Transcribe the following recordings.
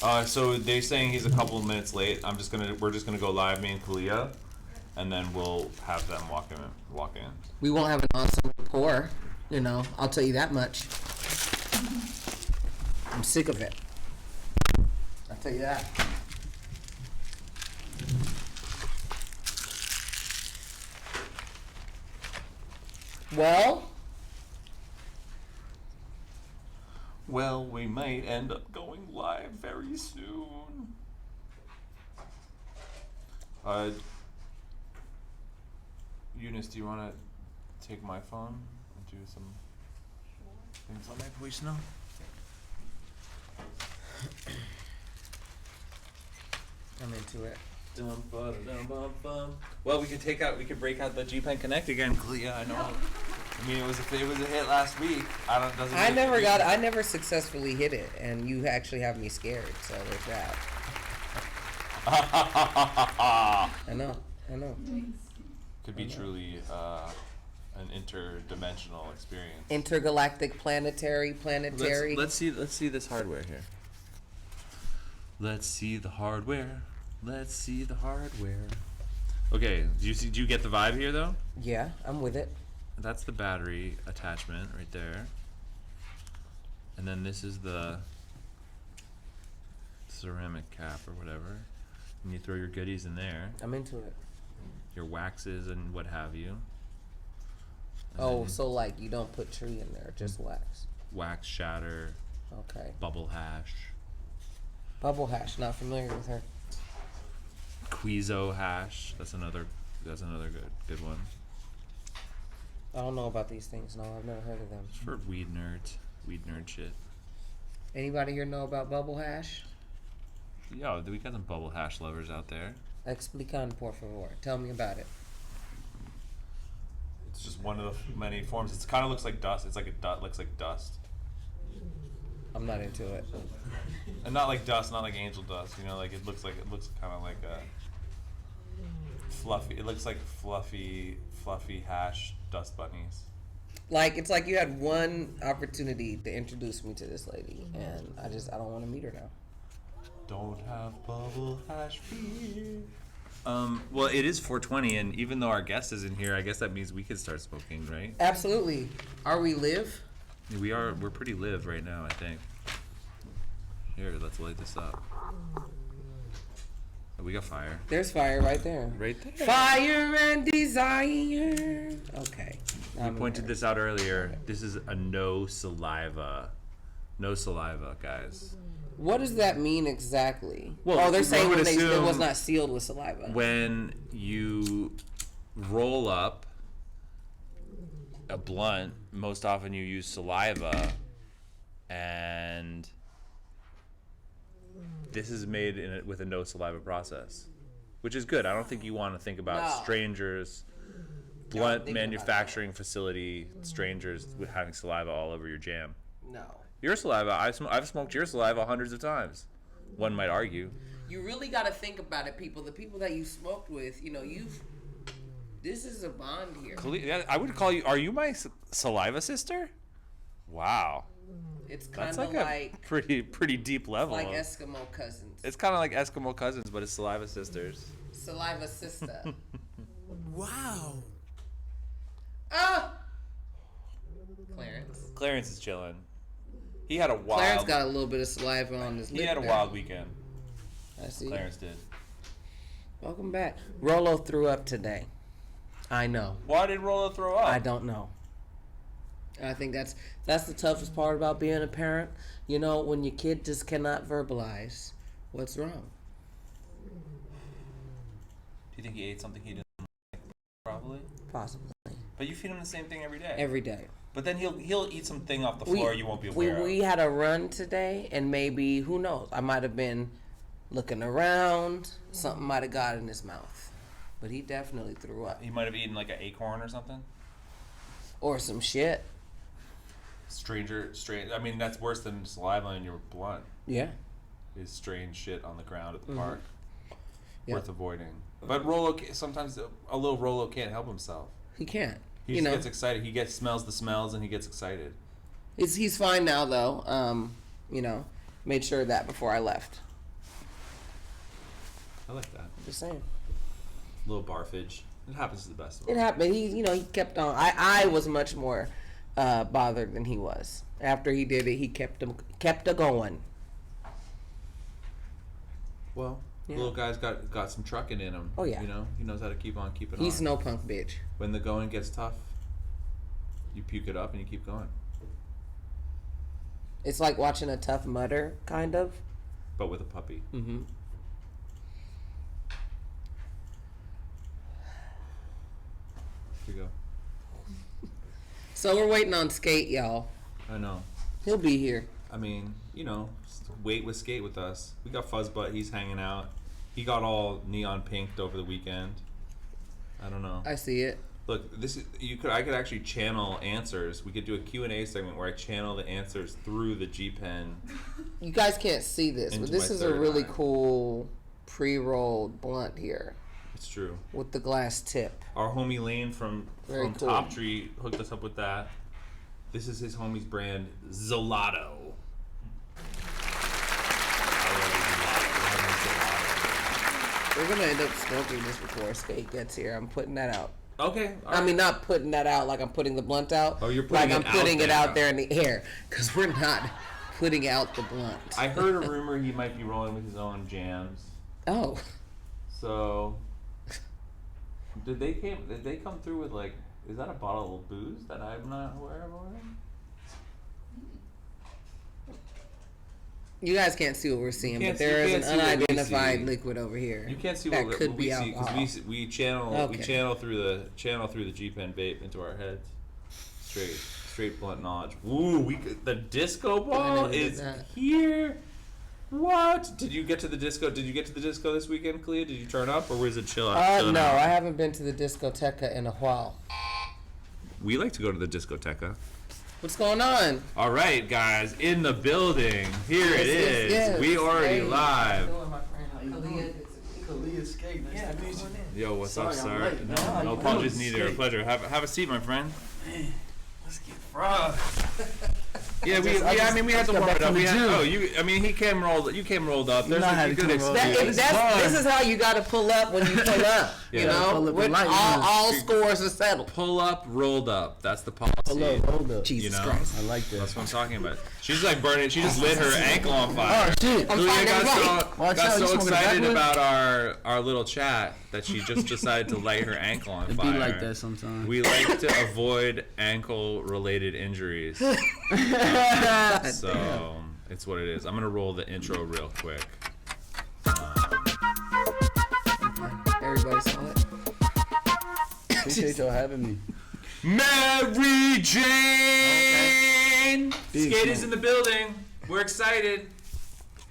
So they're saying he's a couple of minutes late. We're just gonna go live, me and Kalia, and then we'll have them walk in. We won't have an awesome rapport, I'll tell you that much. I'm sick of it. I'll tell you that. Well, we might end up going live very soon. Eunice, do you want to take my phone and do some things on my voice now? I'm into it. Well, we could break out the G Pen Connect again, Clea. I know. I mean, it was a hit last week. I never successfully hit it, and you actually have me scared. So there's that. I know. Could be truly an interdimensional experience. Intergalactic, planetary. Let's see this hardware here. Let's see the hardware. Okay, do you get the vibe here though? Yeah, I'm with it. That's the battery attachment right there. And then this is the ceramic cap or whatever. And you throw your goodies in there. I'm into it. Your waxes and what have you. And so like you don't put tree in there, just wax. Wax shatter. Okay. Bubble hash. Not familiar with her. Quizo hash. That's another good one. I don't know about these things. No, I've never heard of them. It's for weed nerd shit. Anybody here know about bubble hash? Yo, we got some bubble hash lovers out there. Explican, por favor. Tell me about it. It's just one of the many forms. It kind of looks like dust. It's like looks like dust. I'm not into it. And not like dust, not like angel dust. Like it looks kind of like a fluffy. It looks like fluffy hash dust bunnies. Like it's like you had one opportunity to introduce me to this lady, and I don't want to meet her now. Don't have bubble hash fear. Well, it is 4:20, and even though our guest isn't here, I guess that means we could start smoking, right? Absolutely. Are we live? We are. We're pretty live right now, I think. Here, let's light this up. Oh, we got fire. There's fire right there. Right there. Fire and desire. Okay. We pointed this out earlier. This is a no saliva. No saliva, guys. What does that mean exactly? Well, they're saying it was not sealed with saliva. When you roll up a blunt, most often you use saliva, and this is made with a no saliva process, which is good. I don't think you want to think about strangers, blunt manufacturing facility, strangers having saliva all over your jam. No. Your saliva, I've smoked your saliva hundreds of times. One might argue. You really got to think about it, people. The people that you smoked with, this is a bond here. I would call you. Are you my saliva sister? Wow. It's kind of like a pretty deep level. Like Eskimo cousins. It's kind of like Eskimo cousins, but it's saliva sisters. Saliva sister. Wow. Ah. Clarence is chilling. He had a wild. Clarence got a little bit of saliva on his lip. He had a wild weekend. I see. Clarence did. Welcome back. Rolo threw up today. I know. Why did Rolo throw up? I don't know. I think that's the toughest part about being a parent. When your kid just cannot verbalize what's wrong. Do you think he ate something he didn't like? Probably. Possibly. But you feed him the same thing every day. Every day. But then he'll eat something off the floor you won't be aware of. We had a run today, and maybe, who knows, I might have been looking around, something might have got in his mouth. But he definitely threw up. He might have eaten like an acorn or something. Or some shit. Strange. I mean, that's worse than saliva in your blunt. Yeah. Is strange shit on the ground at the park. Yep. Worth avoiding. But Rolo, sometimes a little Rolo can't help himself. He can't. He just gets excited. He smells the smells and he gets excited. He's fine now though. Made sure of that before I left. I like that. Just saying. Little barfage. It happens to the best of It us. happened. He kept on. I was much more bothered than he was. After he did it, he kept a going. Well, Yeah. little guy's got some trucking in him. Oh, yeah. You know, he knows how to keep on keeping on. He's no punk bitch. When the going gets tough, you puke it up and you keep going. It's like watching a Tough Mudder, kind of. But with a puppy. Mm-hmm. Here you go. So we're waiting on Skate, y'all. I know. He'll be here. I mean, you know, wait with Skate with us. We got Fuzzbutt. He's hanging out. He got all neon pinked over the weekend. I don't know. I see it. Look, this is I could actually channel answers. We could do a Q&A segment where I channel the answers through the G Pen. You guys can't see this, but Into this my is a third really eye. cool pre-rolled blunt here It's true. with the glass tip. Our homie Lane from Very cool. Top Tree hooked us up with that. This is his homie's brand, Zolato. We're gonna end up smoking this before Skate gets here. I'm putting that out. Okay. all I right. mean, not putting that out like I'm putting the blunt out. Oh, you're like putting I'm it out putting it there. out there in the air because we're not putting out the blunt. I heard a rumor he might be rolling with his own jams. Oh, So, did they come through with like? Is that a bottle of booze that I'm not aware of already? you guys can't see what we're seeing, can't but see- there you is can't an see what we unidentified see. liquid over here. You can't see that what could we be see alcohol. because we channel Okay. through the G Pen vape into our heads. Straight blunt knowledge. Ooh, the disco ball never did is that. here. What? Did you get to the disco? Did you get to the disco this weekend, Clea? Did you turn up or was it chill out? chilling No, out? I haven't been to the discoteca in a while. We like to go to the discoteca. What's going on? All right, guys, in the building. Here it is. Yes. We already Hey. live. Kalia Skate, nice to meet you. Yo, what's up, Sorry, I'm sir? late, man. How No you apologies doing? needed. A Skate. pleasure. Have a seat, my friend. Man, let's get fried. Yeah, we had to got warm back it up. from the gym. He came rolled up. There's know how a to good come rolled experience. up. This is how you got to pull up when you pull up. Yeah. You know, Pull up when and light one. all scores are settled. Pull up, rolled up. That's the policy. Hold up. Jesus know? Christ. I like that. That's what I'm talking about. She's like burning. She just lit her ankle on fire. Oh shit. I'm Julia fine, got everybody. Watch got out, you so smoking a excited backwood? about our little chat that she just decided to light her ankle on It fire. be like that sometimes. We like to avoid ankle-related injuries, so it's what it is. I'm gonna roll the intro real quick. Everybody saw it. Appreciate y'all having me. Mary Jane, Big Skate is smoke. in the building. We're excited.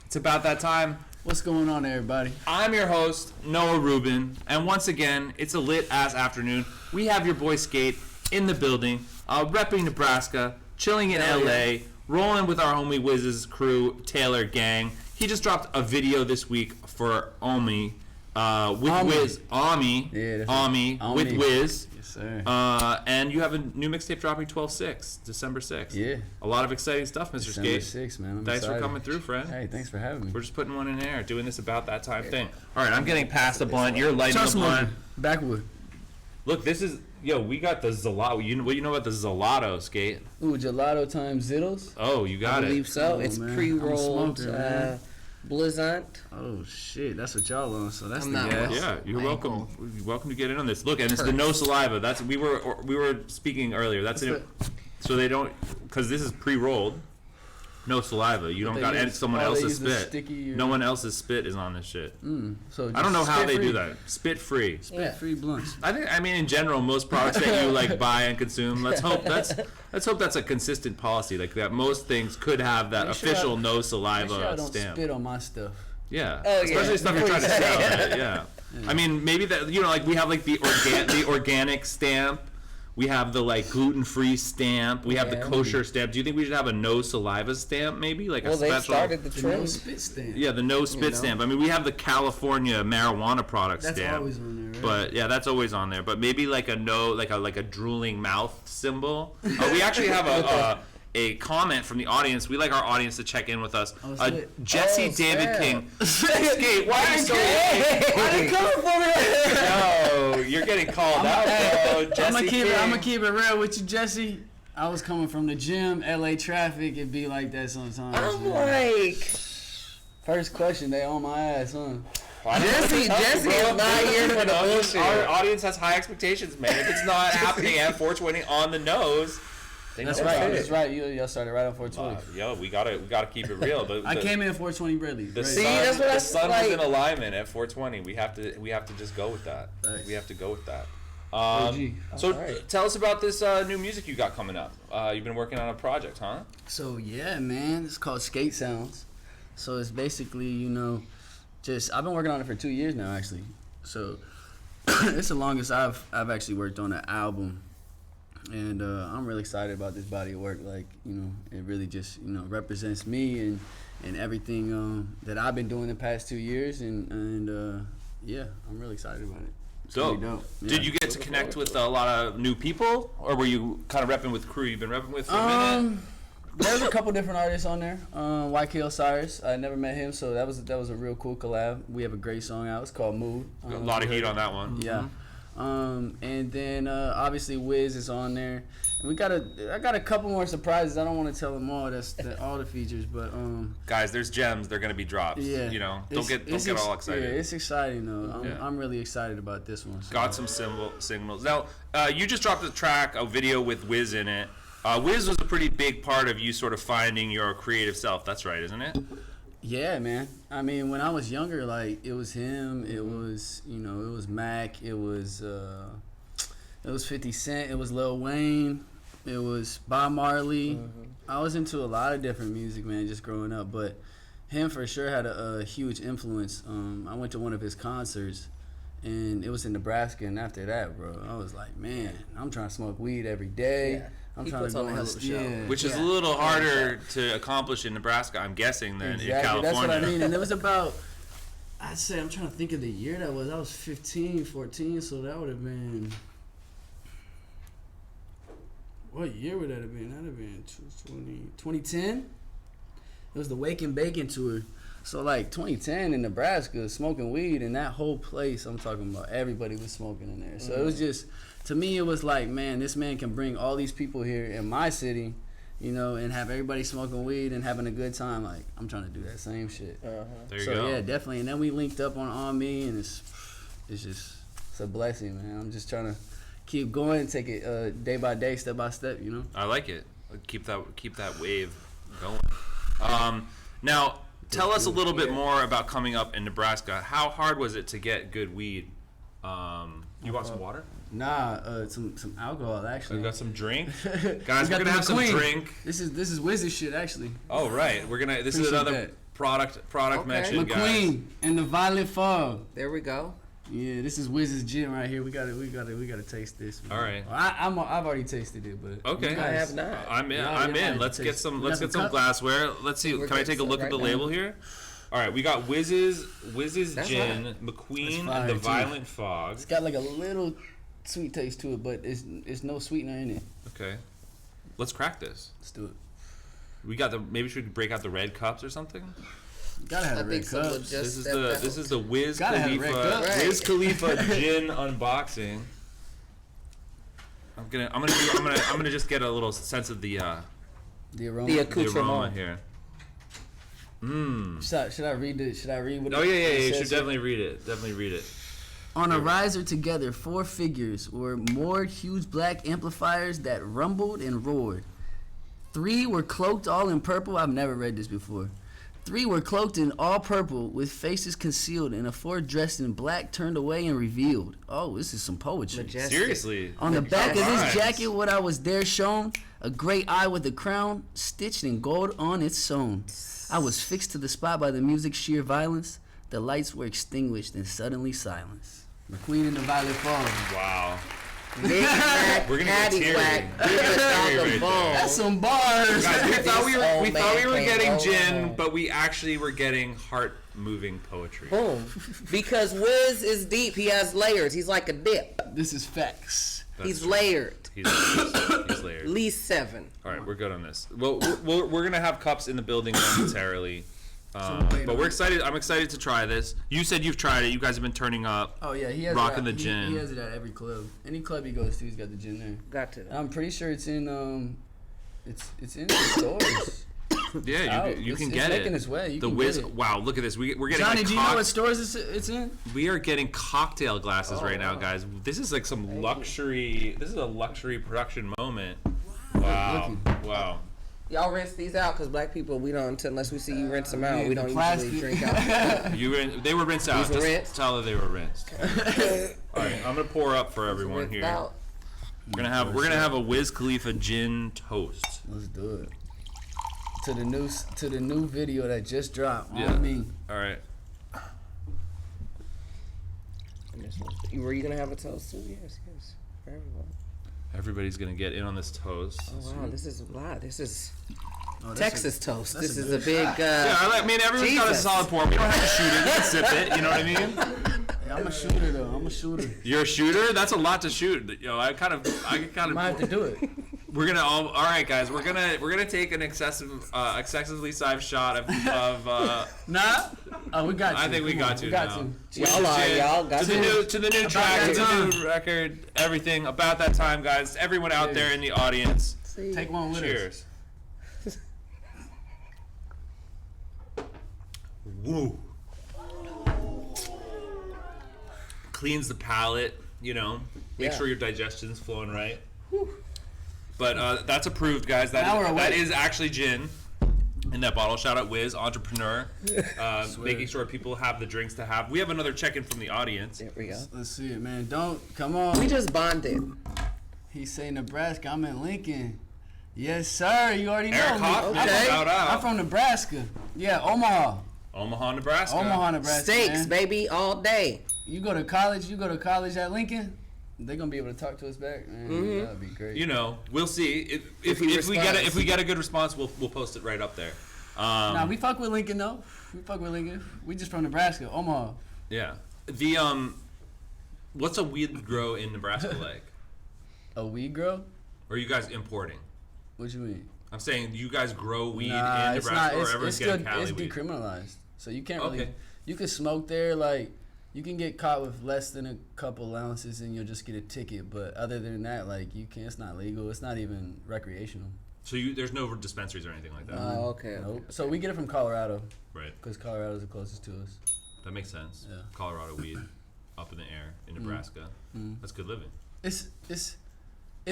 It's about that time. What's going on, everybody? I'm your host, Noah Rubin, and once again, it's a lit-ass afternoon. We have your boy Skate in the building, repping Nebraska, chilling in LA, rolling with our homie Wiz's crew, Taylor Gang. He just dropped a video this week for Omi, with Ami. Wiz. Ami. Yeah, that's Ami, right. with Ami. Wiz. Yes, sir. And you have a new mixtape dropping 12/6, December 6th. Yeah. A lot of exciting stuff, Mr. December Skate. 6th, man. I'm Thanks for excited. coming through, friend. Hey, thanks for having me. We're just putting one in there, doing this about that time thing. All right, I'm getting past the blunt. You're lighting Start the blunt. smoking. Backwood. Look, this is we got the Zolato. What you know about the Zolato, Skate? Ooh, gelato times Zittles. Oh, you I got believe it. so. Oh, It's man. I'm a pre-rolled smoker, man. Blizzant. Oh shit, that's what y'all on. So that's I'm the not gas. wrong. Yeah, you're Ankle. welcome. You're welcome to get in on this. Look, and it's the no saliva. That's we were speaking earlier. That's it. So they don't because this is pre-rolled. No saliva. You don't they got use- someone they else's use the spit. sticky or- No one else's spit is on this shit. So I don't know how they do spit-free. that. Spit free. Yeah. Free blunts. I mean, in general, most products that you like buy and consume. Let's hope that's a consistent policy. Like that, most things could have that Make sure official no Make saliva sure I don't stamp. spit on my stuff. Yeah, Oh, especially yeah. stuff you're trying to Before you sell. say Right? Yeah. I mean, maybe that like we have like the organic stamp. We have the like gluten-free stamp. We have the Yeah. kosher stamp. Do you think we should have a no saliva stamp? Maybe like Well, a they special. started the The no trend. spit stamp. Yeah, the no spit know? stamp. I mean, we have the California marijuana product That's stamp. always on there, right? But yeah, that's always on there. But maybe like a no, like a drooling mouth symbol. We actually have a comment from the audience. We like our audience to check in with us. Oh, shit. Jesse Oh, David snap. King. Skate, why are you so late? Why they coming for me? No, you're getting called out, bro. Jesse I'm King. gonna keep it real with you, Jesse. I was coming from the gym, LA traffic. It be like that sometimes. I'm man. like, First question, they on my ass, huh? Jesse is not here for the bullshit. Our audience has high expectations, man. If it's not happening at 420 on the nose, they That's know right. about That's it. right. Y'all started right on 420. Yo, we gotta keep it real. I came in at 420 Bradley. The Right. sun, that's what the I sun like. was in alignment at 420. We have to just go with that. Nice. We have to go with that. OG. So Alright. tell us about this new music you got coming up. You've been working on a project, huh? So yeah, man, it's called Skate Sounds. So it's basically, just I've been working on it for 2 years now, actually. So it's the longest I've actually worked on an album, and I'm really excited about this body of work. Like, it really just represents me and everything that I've been doing the past 2 years, and yeah, I'm really excited about it. It's gonna be dope. Did Yeah. you get to connect with a lot of new people, or were you kind of repping with crew you've been repping with for a minute? There's a couple different artists on there. YK Osiris, I never met him, so that was a real cool collab. We have a great song out. It's called Mood. A lot of heat on that one. Yeah. And then obviously Wiz is on there. And I got a couple more surprises. I don't want to tell them all. All the features, but Guys, there's gems. They're gonna be drops. yeah. Don't get all excited. Yeah, it's exciting though. Yeah. I'm really excited about this one. So. Got some signals. Now, you just dropped a video with Wiz in it. Wiz was a pretty big part of you sort of finding your creative self. That's right, isn't it? Yeah, man. I mean, when I was younger, like, it was him. It was, it was Mac. It was 50 Cent. It was Lil Wayne. It was Bob Marley. I was into a lot of different music, man, just growing up. But him for sure had a huge influence. I went to one of his concerts, and it was in Nebraska. And after that, bro, I was like, man, I'm trying to smoke weed every day. Yeah. I'm He trying puts to go on a hell of a show. yeah. Which is a little harder to accomplish in Nebraska, I'm guessing, than in California. That's what I mean. And it was about, I'd say, I'm trying to think of the year that was. I was 15, 14, so that would have been, what year would that have been? That would have been 2010. It was the Wake and Bacon tour. So, like, 2010 in Nebraska, smoking weed, and that whole place, I'm talking about, everybody was smoking in there. So it was just, to me, it was like, man, this man can bring all these people here in my city, and have everybody smoking weed and having a good time. Like, I'm trying to do that same shit. There you So go. yeah, definitely. And then we linked up on Me, and it's a blessing, man. I'm just trying to keep going, take it day by day, step by step. I like it. Keep that wave going. Now, tell us a little bit more about coming up in Nebraska. How hard was it to get good weed? You want some water? Nah, some alcohol actually. We got some drink. We Guys, we're got gonna the have some McQueen. drink. This is Wizard shit actually. Oh right, this is Appreciate another that. product Okay. mention, guys. McQueen and the Violet Fog. There we go. Yeah, this is Wizard's gin right here. We gotta taste this. Man. All right. I've already tasted it, but Okay. you guys- I have not. I'm in. Yeah, I'm yeah, in. Let's taste. get some. We Let's got get some some cup? glassware. Let's see. We're Can I getting take a look some at the right label here? All right, we got Wiz's That's gin, hot. McQueen, That's and the fire, too. Violent Fog. It's got like a little sweet taste to it, but it's no sweetener in it. Okay, let's crack this. Let's do it. We got the. Maybe we should break out the red cups or something. Gotta have I the think red some will cups. just step out. This is the Wiz Gotta have red Khalifa cups. Right. Wiz Khalifa gin unboxing. I'm gonna just get a little sense of the The aroma. The aroma accoutrement. here. Mmm. Should I read it? Should I read what Oh it yeah, it you says should here? definitely read it. Definitely read it. On a riser together, 4 figures were moored huge black amplifiers that rumbled and roared. 3 were cloaked all in purple. I've never read this before. 3 were cloaked in all purple with faces concealed, and a 4th dressed in black turned away and revealed. Oh, this is some poetry. Majestic. Seriously. On the back of this Nice. jacket, what I was there shown, a great eye with a crown, stitched in gold on its sewn. I was fixed to the spot by the music's sheer violence. The lights were extinguished and suddenly silence. McQueen and the Violet Fog. Wow. Knick-knack, We're gonna get paddywhack, teary. give us all Teary the right bone. That's some bars. Guys, we thought we were This old man getting can't go gin, home. but we actually were getting heart-moving poetry. Boom. Because Wiz is deep. He has layers. He's like a dip. This is facts. That's He's true. layered. He's layered. At least 7. All right, we're good on this. Well, we're gonna have cups in the building momentarily, wait but on we're it. excited. I'm excited to try this. You said you've tried it. You guys have been turning up. Oh yeah, he has Rocking it at, the gin. He has it at every club. Any club he goes to, he's got the gin there. Got to. I'm pretty sure it's in it's in the stores. Yeah, out. you can It's get it. making its way. You the can Wiz. get it. Wow, look at this. We're getting Johnny, like do you know what stores it's in? we are getting cocktail glasses right now, wow. guys. This is like some luxury. This is a luxury production moment. Wow, wow. Y'all rinse these out because black people, we don't, unless we see you rinse them out, Yeah, we the don't plastic. usually drink out. They were rinsed out. These were Just rinsed? tell her they were rinsed. All right, I'm gonna pour up for everyone Rinsed here. out. We're gonna have a Wiz Khalifa gin toast. Let's do it. To the new video that just dropped. Yeah. On me. All right. And this one- Were you going to have a toast too? Yes, yes. For everyone. Everybody's gonna get in on this toast. Oh, wow. This is a lot. This is Oh, that's Texas toast. that's This a is a good big. Yeah, I mean everyone's got a Jesus. solid pour. We don't have to shoot it. We can sip it. You know what I mean? Yeah, I'm a shooter though. I'm a shooter. You're a shooter. That's a lot to shoot. You know, I kind of. I might have to do it. We're gonna all right, guys. We're gonna take an excessively sized shot of. Nah. Oh, we got to. I think we Come got on, to we got now. to. Y'all are. Y'all got to the new track, that to the time. new record, everything about that time, guys. Everyone out there in the audience, See? Take one with us. cheers. Woo. Cleans the palate, you know. Make Yeah. sure your digestion's flowing right. But that's approved, guys. Now we're That awake. is actually gin in that bottle. Shout out Wiz, entrepreneur, making sure people have the drinks to have. We have another check-in from the audience. There we go. Let's see it, man. Don't come on. We just bonded. He say Nebraska. I'm in Lincoln. Yes, sir. You already know Eric me. Hoffman, Okay. shout out. I'm from Nebraska. Yeah, Omaha. Omaha, Nebraska. Omaha, Nebraska. Steaks, man. baby, all day. You go to college at Lincoln. They're gonna be able to talk to us back. Man, that'd be great. You know, we'll see if he we get responds. if we get a good response, we'll post it right up there. Nah, we fuck with Lincoln though. We fuck with Lincoln. We just from Nebraska, Omaha. Yeah. The what's a weed grow in Nebraska like? A weed grow? Or are you guys importing? What you mean? I'm saying you guys grow weed Nah, in it's Nebraska, not. or It's, everyone's it's getting good. Cali It's weed. decriminalized, so you can't really. Okay. You can smoke there, like you can get caught with less than a couple ounces, and you'll just get a ticket. But other than that, like you can't. It's not legal. It's not even recreational. So there's no dispensaries or anything like that. Oh, okay. Nope. So we get it from Colorado Right. because Colorado's the closest to us. That makes sense. Yeah. Colorado weed up in the air in Nebraska. That's good living. It's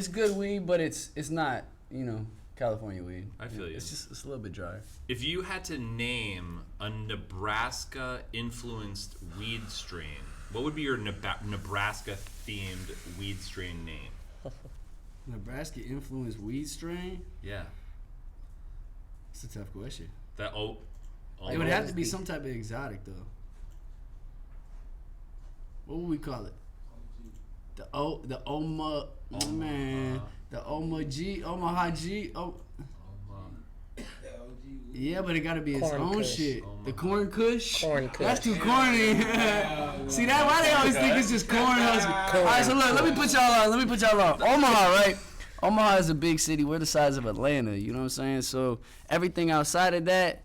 good weed, but it's not California weed. I feel you. It's just a little bit drier. If you had to name a Nebraska influenced weed strain, what would be your Nebraska themed weed strain name? Nebraska influenced weed strain? Yeah. It's a tough question. That It would have to be some type of exotic though. What would we call it? The Omaha G. Yeah, but it gotta be its Corn own Kush. shit. The corn kush. Corn That's Kush. too corny. See that? Why they always think it's just corn husky? All right, so look, let me put y'all on. Omaha, right? Omaha is a big city. We're the size of Atlanta. You know what I'm saying? So everything outside of that,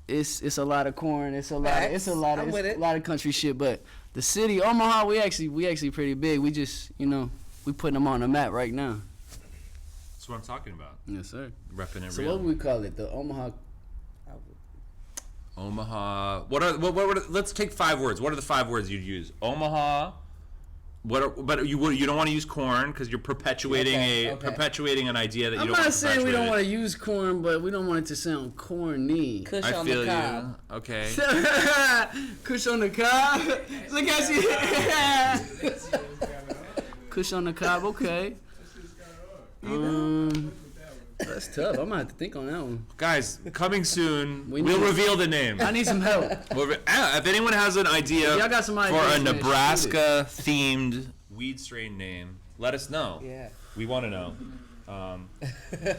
it's a lot of corn. It's a lot of country shit. But the city, Omaha, we actually pretty big. We just we putting them on the map right now. That's what I'm talking about. Yes, sir. Repping it So real. what would we call it? The Omaha. Omaha. Let's take 5 words. What are the 5 words you'd use? Omaha. But you don't want to use corn because you're perpetuating perpetuating an idea that you I'm don't want not to saying we don't perpetuate want to use corn, but we don't want it to sound corny. Kush I on feel the cob. you. Okay. Kush on the cob. Look at you. Kush on the cob. Okay. That's tough. I'm gonna have to think on that one. Guys, coming soon, We we'll need- reveal the name. I need some help. If anyone has an idea If y'all got some for ideas, a man, Nebraska-themed weed strain name, Let us know. Yeah. We want to know.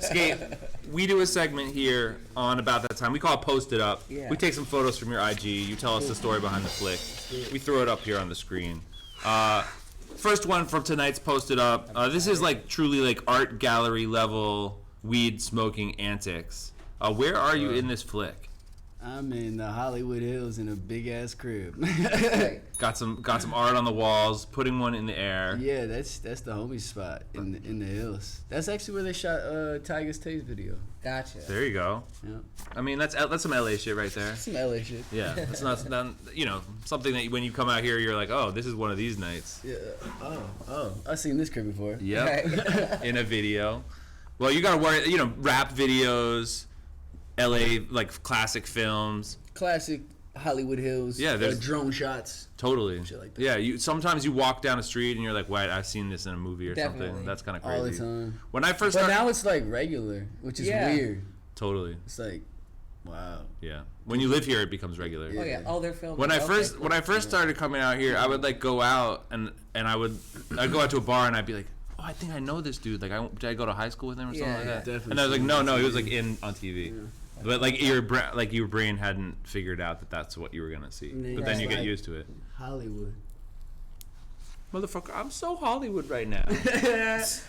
Skate, we do a segment here on About That Time. We call it Post It Up. Yeah. We take some photos from your IG. You tell us the story behind the flick. We throw it up here on the screen. First one from tonight's Post It Up. This is like truly like art gallery level weed smoking antics. Where are you in this flick? I'm in the Hollywood Hills in a big ass crib. Got some art on the walls, putting one in the air. Yeah, that's the homie spot in the hills. That's actually where they shot Tiger's Taste video. Gotcha. There you go. Yeah, I mean, that's some LA shit right there. some LA shit. Yeah, that's not something that when you come out here, you're like, oh, this is one of these nights. Yeah. Oh, I've seen this crib before. Yep. In a video. Well, you gotta worry. Rap videos, LA like classic films. Classic Hollywood Hills. Yeah, there's drone shots. Totally. Shit like that. Yeah, sometimes you walk down a street and you're like, wait, I've seen this in a movie or Definitely. something. That's kind of crazy. All the time. When I first But started, now it's like regular, which is Yeah. weird. totally. It's like, wow. Yeah. When you live here, it becomes regular. Oh yeah. Oh, they're filming. When I Okay, first started coming out here, I would like go out and I'd go out to a bar and I'd be like, oh, I think I know this dude. Like, did I go to high school with him or something Yeah, like yeah. that? Definitely And I was like, seen no, he was on like on TV. But like your brain hadn't figured out that that's what you were gonna see. And then But then it's you get like- used to it. Hollywood. Motherfucker, I'm so Hollywood right now.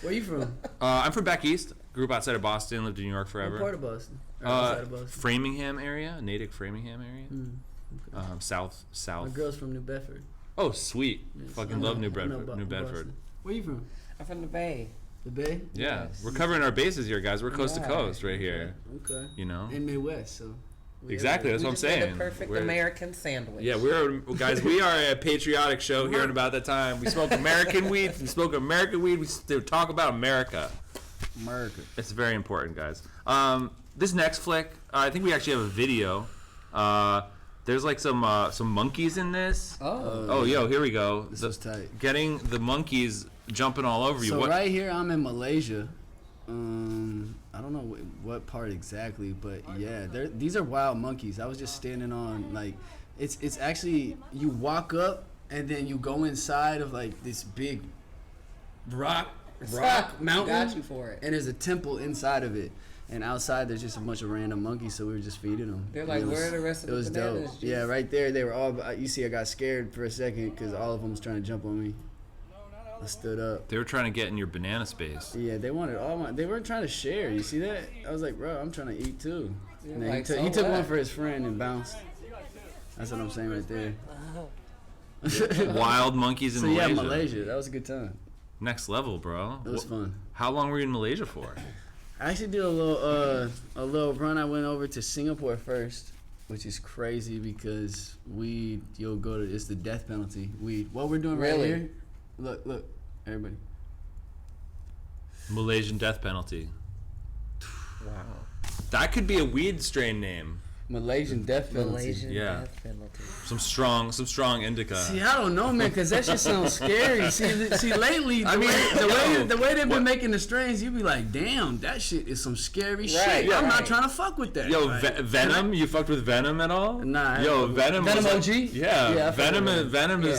Where you from? I'm from back east. Grew up outside of Boston. Lived in New York forever. What part of Boston? Or outside of Boston? Framingham area, Natick Framingham area. South. My girl's from New Bedford. Oh, sweet. Yes. Fucking I know- love New I know Bedford. about New Bedford. Boston. Where you from? I'm from the Bay. The Bay? Yeah, Yes. we're covering our bases here, guys. We're coast to Yeah. coast right here. Okay. You know. In Midwest, so. we Exactly, are- that's We what I'm just made saying. The perfect We're- American sandwich. Yeah, we are a patriotic show here and About That Time. We smoke American weed. We smoke American weed. We still talk about America. America. It's very important, guys. This next flick, I think we actually have a video. There's like some monkeys in this. Oh, yo, here we go. This is tight. Getting the monkeys jumping all over you. So What? right here, I'm in Malaysia. I don't know what part exactly, but yeah, these are wild monkeys. I was just standing on like, it's actually you walk up and then you go inside of like this big rock mountain. Got you for it. And there's a temple inside of it. And outside, there's just a bunch of random monkeys, so we were just feeding them. They're like, It was- where are the rest of It the was bananas? dope. Yeah, right there, they were all. You see, I got scared for a second because all of them was trying to jump on me. I stood up. They were trying to get in your banana space. Yeah, they wanted all my. They weren't trying to share. You see that? I was like, bro, I'm trying to eat too. And then like, he so took what? one for his friend and bounced. That's what I'm saying right there. Wild monkeys in So Malaysia. yeah, Malaysia. That was a good time. Next level, bro. It was fun. How long were you in Malaysia for? I actually did a little run. I went over to Singapore first, which is crazy because weed, you'll go to, it's the death penalty. Weed. What we're doing right Really? here. Look, everybody. Malaysian death penalty. Wow. That could be a weed strain name. Malaysian death penalty. Malaysian Yeah. death penalty. Some strong indica. See, I don't know, man, because that shit sounds scary. See, lately, I mean, yo. the way they've been making the strains, you be like, damn, that shit is some scary shit. Right, I'm not right. trying to fuck with that. Yo, Like, Venom. You fucked with Venom at all? Nah. Yo, Venom. Venom was OG? Yeah. Yeah, I fuck Venom. with Venom Yeah.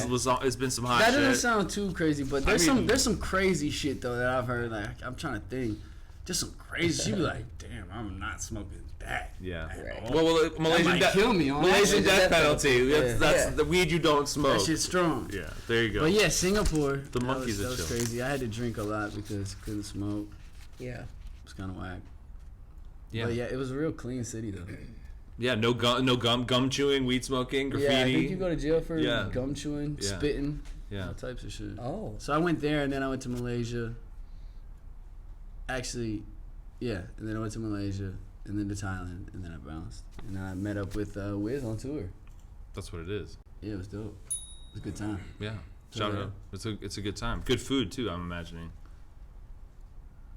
has been some hot that shit. doesn't sound too crazy, but there's I mean- there's some crazy shit though that I've heard. Like, I'm trying to think, just some crazy. You be like, damn, I'm not smoking that. Yeah. Right. Well, Malaysian might death. kill me on that. Malaysian death Death penalty. penalty. That's Yeah. the weed you don't smoke. That shit's strong. Yeah. There you go. But yeah, Singapore. The monkeys that are was chill. crazy. I had to drink a lot because I couldn't smoke. Yeah. It was kind of whack. Yeah. But yeah, it was a real clean city though. Yeah. No gum chewing, weed smoking, graffiti. Yeah, I think you go to jail for Yeah. gum chewing, Yeah. spitting, Yeah. all types of shit. Oh. So I went there and then I went to Malaysia. Actually, yeah, and then I went to Malaysia and then to Thailand and then I bounced. And then I met up with Wiz on tour. That's what it is. Yeah, it was dope. It was a good time. Yeah. Shout Yeah. out. It's a good time. Good food too. I'm imagining.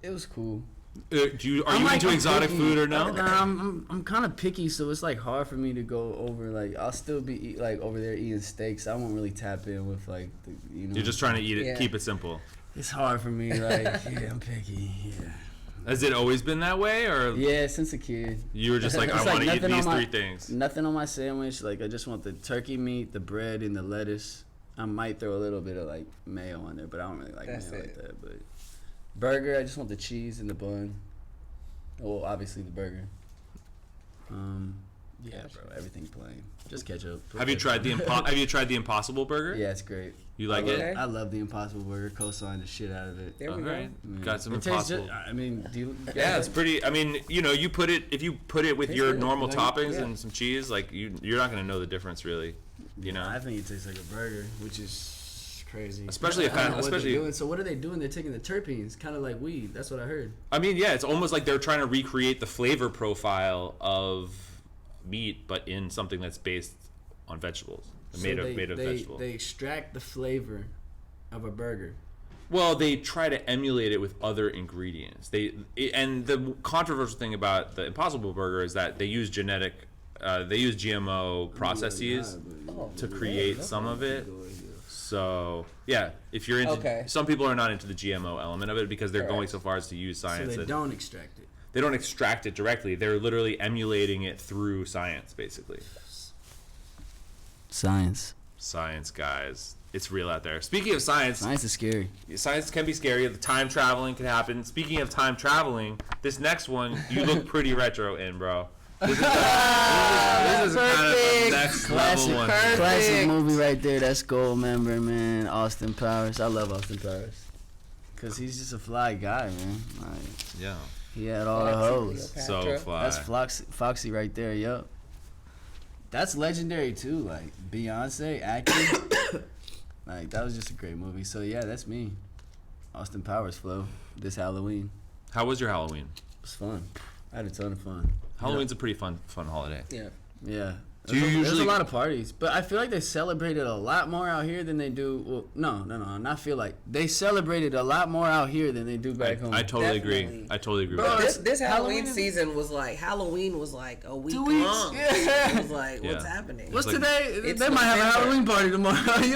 It was cool. Are you into exotic picky. food or no? Nah, I'm kind of picky, so it's like hard for me to go over. Like I'll still be like over there eating steaks. I won't really tap in with like the, you know. You're just trying to eat it. Yeah. Keep it simple. It's hard for me. Like yeah, I'm picky. Yeah. Has it always been that way, or Yeah, since a kid. you were just like, It's I want to eat nothing on these my- three things? Nothing on my sandwich. Like I just want the turkey meat, the bread, and the lettuce. I might throw a little bit of like mayo on there, but I don't really like That's mayo it. like that. But burger, I just want the cheese and the bun. Well, obviously the burger. Yeah, bro, everything plain. Just ketchup. Put Have you ketchup. tried the Impossible Burger? Yeah, it's great. You like Okay. it? I love the Impossible Burger. Coastline the shit out of it. There All we right. Yeah. Got some It tastes Impossible. I mean, do you? Yeah, it's pretty. I mean, you know, if you put it with Tastes your good. normal Like, toppings yeah. and some cheese, like you're not gonna know the difference really. You know, I think it tastes like a burger, which is crazy. Especially if I don't I- know what especially- they're doing. So what are they doing? They're taking the terpenes, kind of like weed. That's what I heard. I mean, yeah, it's almost like they're trying to recreate the flavor profile of meat, but in something that's based on vegetables, made of vegetables. They extract the flavor of a burger. Well, they try to emulate it with other ingredients. And the controversial thing about the Impossible Burger is that they use GMO processes to create some of it. So yeah, if you're into, Okay. some people are not into the GMO element of it because they're going Correct. so far as to use So science. they that don't extract it. they don't extract it directly. They're literally emulating it through science, basically. Science. Science, guys. It's real out there. Speaking of science, Science is scary. science can be scary. The time traveling can happen. Speaking of time traveling, this next one, you look pretty retro in, bro. This is kind of a next level one. Classic movie right there. That's gold member, man. Austin Powers. I love Austin Powers. Cause he's just a fly guy, man. Like, Yeah. he had all the hoes. So fly. That's Foxy right there, yup. That's legendary too. Like Beyonce acting. Like that was just a great movie. So yeah, that's me. Austin Powers flow. This Halloween. How was your Halloween? It was fun. I had a ton of fun. Halloween's a pretty fun holiday. Yeah. Yeah. Do you There's usually- a lot of parties, but I feel like they celebrated a lot more out here than they do. Well, no, not feel like they celebrated a lot more out here than they do back home. I totally Definitely. agree. I totally agree Bro, with that. This Halloween Halloween is- season was like a week 2 weeks. long. Yeah. It was like, what's Yeah. happening? What's like- today? It's They might have a November. Halloween party tomorrow. You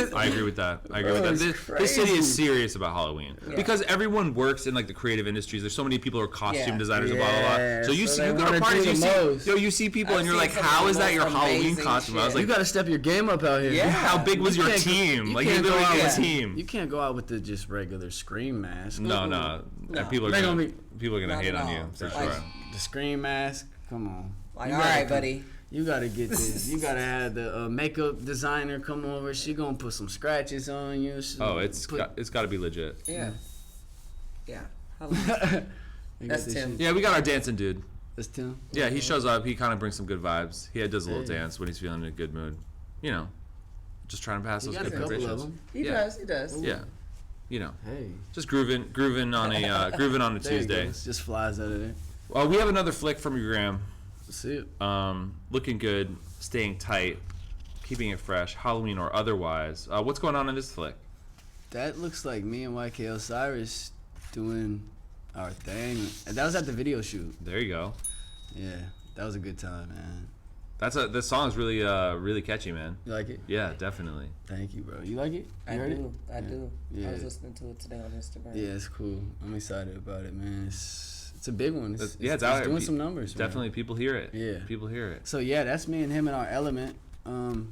know? I agree with that. I agree with Bro, that. it's This city is crazy. serious about Halloween because everyone works in like the creative industries. There's so many people who are costume Yeah. designers and blah blah blah. Yeah, So you so see, they you go to wanna parties, do you the see, most. you see people, I've and you're seen like, some of how the is that your most Halloween amazing costume? I was shit. like, You got to step your game up out here. Yeah. how big was your can't go- team? Like you can't go literally out get a with- team. You can't go out with the just regular scream mask. No, No. People are They gonna, gonna people are gonna Not hate at on you all. for Like- sure. The scream mask. Come on. Like, You all gotta right, come- buddy. You gotta get this. You gotta have the makeup designer come over. She gonna put some scratches on you. She Oh, it's put- got to be legit. Yeah. Yeah. You got That's this Tim. shit. Yeah, we got our dancing dude. That's Tim. Yeah, he shows up. He kind of brings some good vibes. He does a little Hey. dance when he's feeling in a good mood. You know, just trying to pass You those got a good couple of vibrations. them. He Yeah. does. He does. Yeah, you know, Hey. just grooving on a grooving on a There you go. Tuesday. It just flies out of there. We have another flick from your gram. See it. Looking good, staying tight, keeping it fresh, Halloween or otherwise. What's going on in this flick? That looks like me and YK Osiris doing our thing. And that was at the video shoot. There you go. Yeah, that was a good time, man. This song's really really catchy, man. You like it? Yeah, definitely. Thank you, bro. You like it? I You heard do. it? I do. Yeah. I was listening to it today on Instagram. Yeah, it's cool. I'm excited about it, man. It's a big one. It's out here. doing some numbers. man. Definitely, people hear it. Yeah. People hear it. So yeah, that's me and him in our element.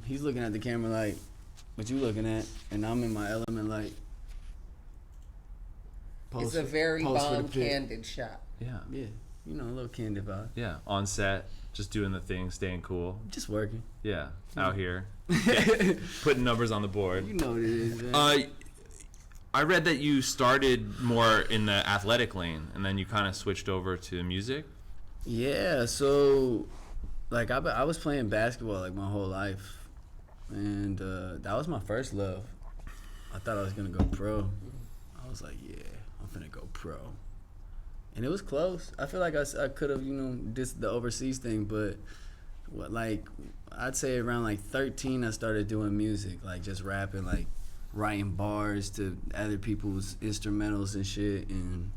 He's looking at the camera like, what you looking at? And I'm in my element like. It's a very post for the bomb pic. candid shot. Yeah. Yeah, you know, a little candid vibe. Yeah. On set, just doing the thing, staying cool. Just working. Yeah. Hmm. Out here, putting numbers on the board. You know what it is, man. I read that you started more in the athletic lane, and then you kind of switched over to music. Yeah, so like I was playing basketball like my whole life, and that was my first love. I thought I was gonna go pro. I was like, yeah, I'm finna go pro, and it was close. I feel like I could have did the overseas thing, but like I'd say around like 13 I started doing music, like just rapping, like writing bars to other people's instrumentals and shit, and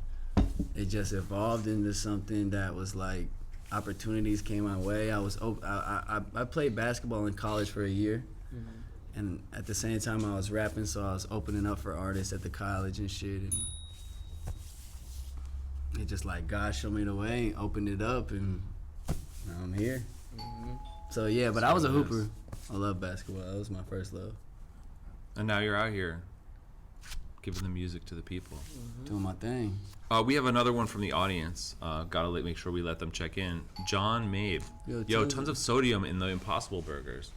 it just evolved into something that was like opportunities came my way. I played basketball in college for a year, and at the same time I was rapping, so I was opening up for artists at the college and shit, and it just like God showed me the way, opened it up, and now I'm here. So yeah, but I was a hooper. I love basketball. That was my first love. And now you're out here giving the music to the people. Doing my thing. We have another one from the audience. Gotta make sure we let them check in. John Mabe. Yo, tons of sodium in the Impossible Burgers.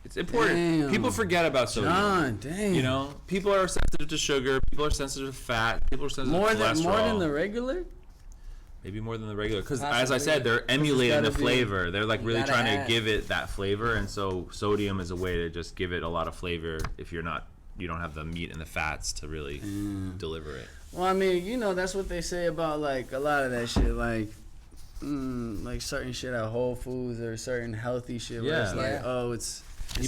It's important. Damn. People forget about sodium. John, damn. You know, people are sensitive to sugar. People are sensitive to fat. People are sensitive to cholesterol. More than the regular? Maybe more than the regular. Because as I said, they're emulating the flavor. They're like really trying to give it that flavor. And so sodium is a way to just give it a lot of flavor if you don't have the meat and the fats to really deliver it. Well, I mean, you know, that's what they say about like a lot of that shit, like certain shit at Whole Foods or certain healthy shit. Where it's like, oh, it's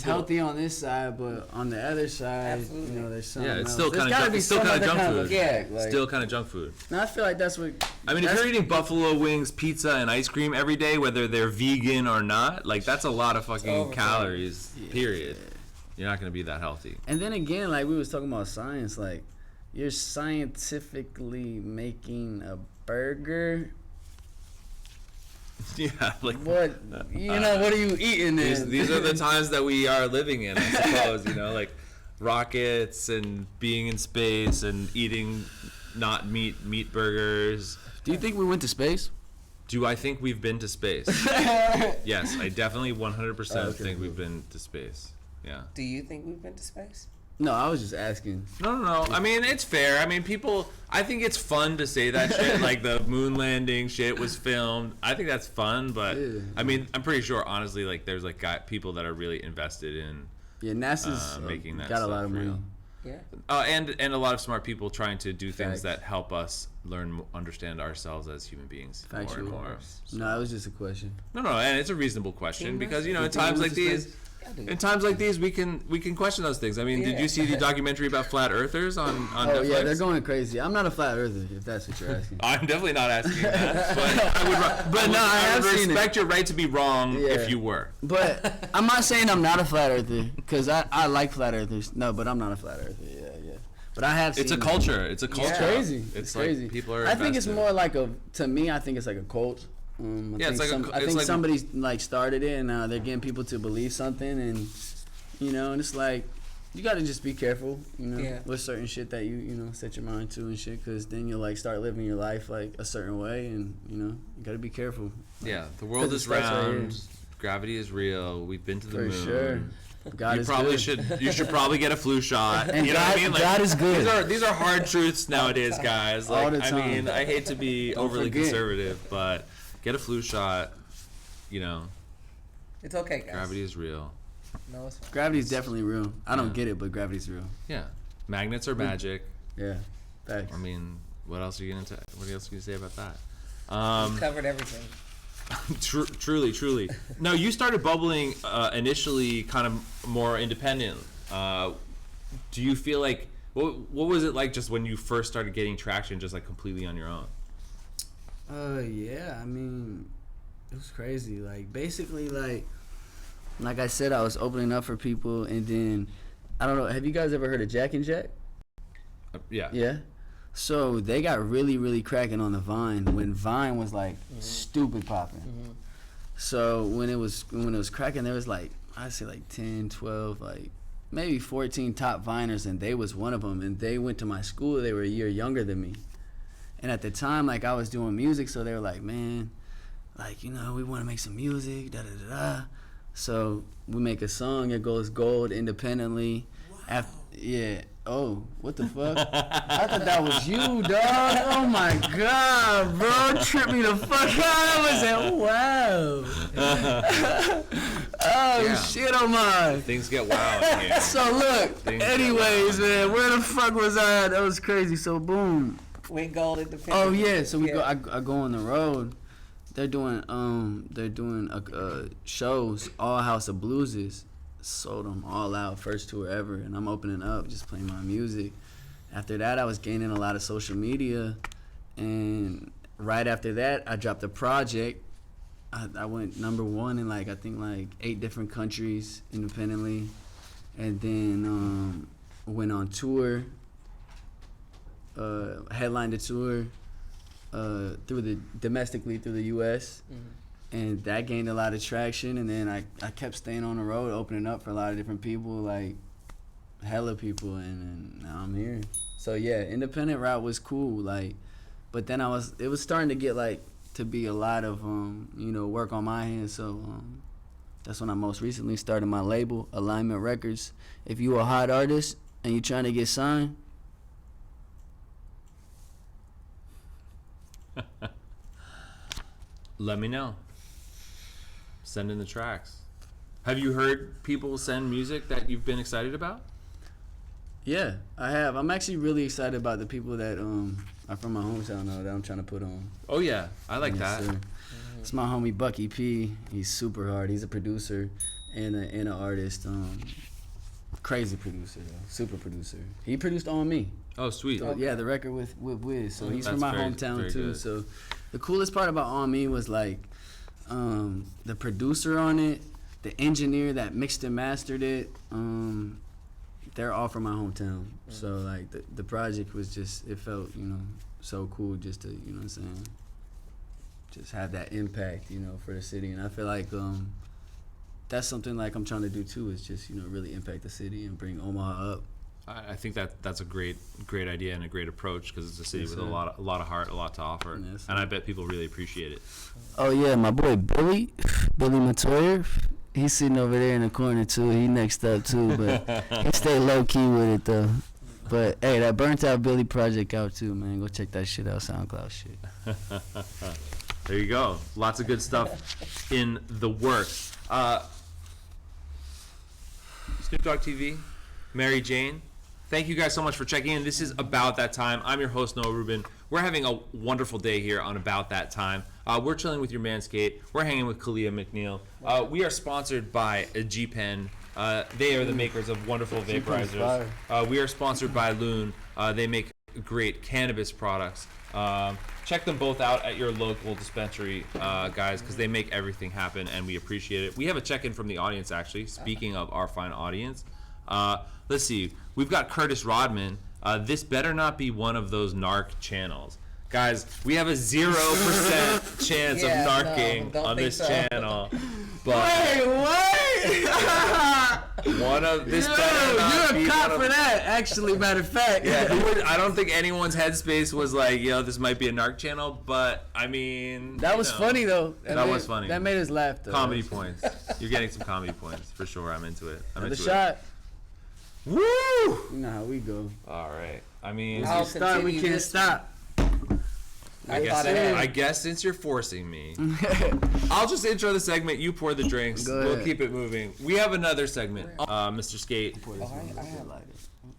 healthy on this side, but on the other side, you know, there's something it's else. still kind of junk food. Yeah, like, Still kind of junk food. I feel like that's what. I mean, if you're eating buffalo wings, pizza, and ice cream every day, whether they're vegan or not, like that's a lot of fucking calories. Period. You're not gonna be that healthy. And then again, like we was talking about science, like you're scientifically making a burger. Yeah, like what you know? What are you eating? These are the times that we are living in, I suppose. You know, like rockets and being in space and eating not meat burgers. Do you think we went to space? Do I think we've been to space? Yes, I definitely 100% think we've been to space. Yeah. Do you think we've been to space? No, I was just asking. No. I mean, it's fair. I mean, I think it's fun to say that shit. Like the moon landing shit was filmed. I think that's fun, but I mean, I'm pretty sure, honestly, like there's like people that are really invested in NASA's making that got a lot of money. real. Yeah. And a lot of smart people trying to do things that help us understand ourselves as human beings more and more. So. No, it was just a question. No, and it's a reasonable question because you know, in times like these. In times like these, we can question those things. I mean, did you see the documentary about flat earthers on Netflix? Oh yeah, they're going crazy. I'm not a flat earther, if that's what you're asking. I'm definitely not asking that, but I would respect your right to be wrong if you were. But I'm not saying I'm not a flat earther because I like flat earthers. No, but I'm not a flat earther. Yeah. But I have. It's a culture. It's a culture. It's crazy. It's crazy. Like people are. I think it's more like to me, I think it's like a cult. I think somebody's like started it and they're getting people to believe something and you know, and it's like you got to just be careful, you know, with certain shit that you know set your mind to and shit, because then you'll like start living your life like a certain way and you know you got to be careful. Yeah, the world is round. Gravity is real. We've been to the moon. Sure. God you probably should. You should probably get a flu shot. And you know what I mean? Like, God is good. These are hard truths nowadays, guys. Like, all the time. I mean, I hate to be overly forget. conservative, but get a flu shot. You know, it's okay, guys. Gravity is real. No, it's fine. Gravity's definitely real. I don't get it, but gravity's real. Yeah, magnets are magic. Yeah, thanks. I mean, what else are you gonna say about that? We covered everything. Truly. No, you started bubbling initially kind of more independent. Do you feel like what was it like just when you first started getting traction, just like completely on your own? Yeah. I mean, it was crazy. Like basically, like I said, I was opening up for people, and then I don't know. Have you guys ever heard of Jack and Jack? Yeah. Yeah. So they got really, really cracking on the Vine when Vine was like stupid popping. Mm-hmm. So when it was cracking, there was like I'd say like 10, 12, like maybe 14 top Viners, and they was one of them. And they went to my school. They were a year younger than me. And at the time, like I was doing music, so they were like, man, like, you know, we want to make some music, da da da da. So we make a song. It goes gold independently. Wow. Oh, what the fuck? I thought that was you, dog. Oh my god, bro. Tripped me the fuck out. I was like, wow. Shit on mine. Things get wild here. So look, anyways, man, where the fuck was I? That was crazy. So boom. Went gold independent. Oh yeah, so we go. I go on the road. They're doing shows. All House of Blueses. Sold them all out, first tour ever, and I'm opening up, just playing my music. After that, I was gaining a lot of social media, and right after that, I dropped a project. I went #1 in I think 8 different countries independently, and then went on tour, headlined the tour domestically through the U.S. Mm-hmm. And that gained a lot of traction, and then I kept staying on the road, opening up for a lot of different people, like hella people, and now I'm here. So yeah, independent route was cool, like, but then it was starting to get like to be a lot of work on my hands. So that's when I most recently started my label, Alignment Records. If you a hot artist and you trying to get signed, let me know. Send in the tracks. Have you heard people send music that you've been excited about? yeah, I have. I'm actually really excited about the people that are from my hometown though, that I'm trying to put on. Oh yeah, I like Yes, that. sir. It's my homie Bucky P. He's super hard. He's a producer and an artist. Crazy producer though. Super producer. He produced On Me. Oh sweet. So, yeah, the record with Wiz. So he's from That's my very hometown too. good. So the coolest part about On Me was like the producer on it, the engineer that mixed and mastered it. They're all from my hometown. So like the project was just, it felt, so cool just to, what I'm saying, just have that impact, for the city. And I feel like that's something like I'm trying to do too, is just, really impact the city and bring Omaha up. I think that's a great idea and a great approach because it's a city Yes, with sir. a lot of heart, a lot to offer, Yes, and sir. I bet people really appreciate it. Oh yeah, my boy Billy Matoyer, he's sitting over there in the corner too. He next up too, but he stay low key with it though. But hey, that Burnt Out Billy project out too, man. Go check that shit out, SoundCloud shit. There you go. Lots of good stuff in the works. Snoop Dogg TV, Mary Jane. Thank you guys so much for checking in. This is About That Time. I'm your host, Noah Rubin. We're having a wonderful day here on About That Time. We're chilling with your man Skate. We're hanging with Kalia McNeil. We are sponsored by G-Pen. They are the makers of wonderful vaporizers. We are sponsored by Loon. They make great cannabis products. Check them both out at your local dispensary, guys, because they make everything happen, and we appreciate it. We have a check-in from the audience, actually. Speaking of our fine audience, let's see. We've got Curtis Rodman. This better not be one of those narc channels. Guys, we have a 0% chance Yeah, of no, narking don't on think this so. channel. But Wait! one of this better not be You're a cop one for of, that, actually, matter of fact. yeah, I don't think anyone's headspace was like, this might be a narc channel, but I mean, That was funny though. That was funny. That made us laugh though. Comedy points. You're getting some comedy points for sure. I'm into it. I'm The into shot. it. Woo! You know how we go. All right. I mean, I'll Start, we continue can't this. stop. I guess since you're forcing me, I'll just intro the segment. You pour the drinks. Go We'll ahead. keep it moving. We have another segment, Mr. Skate. I have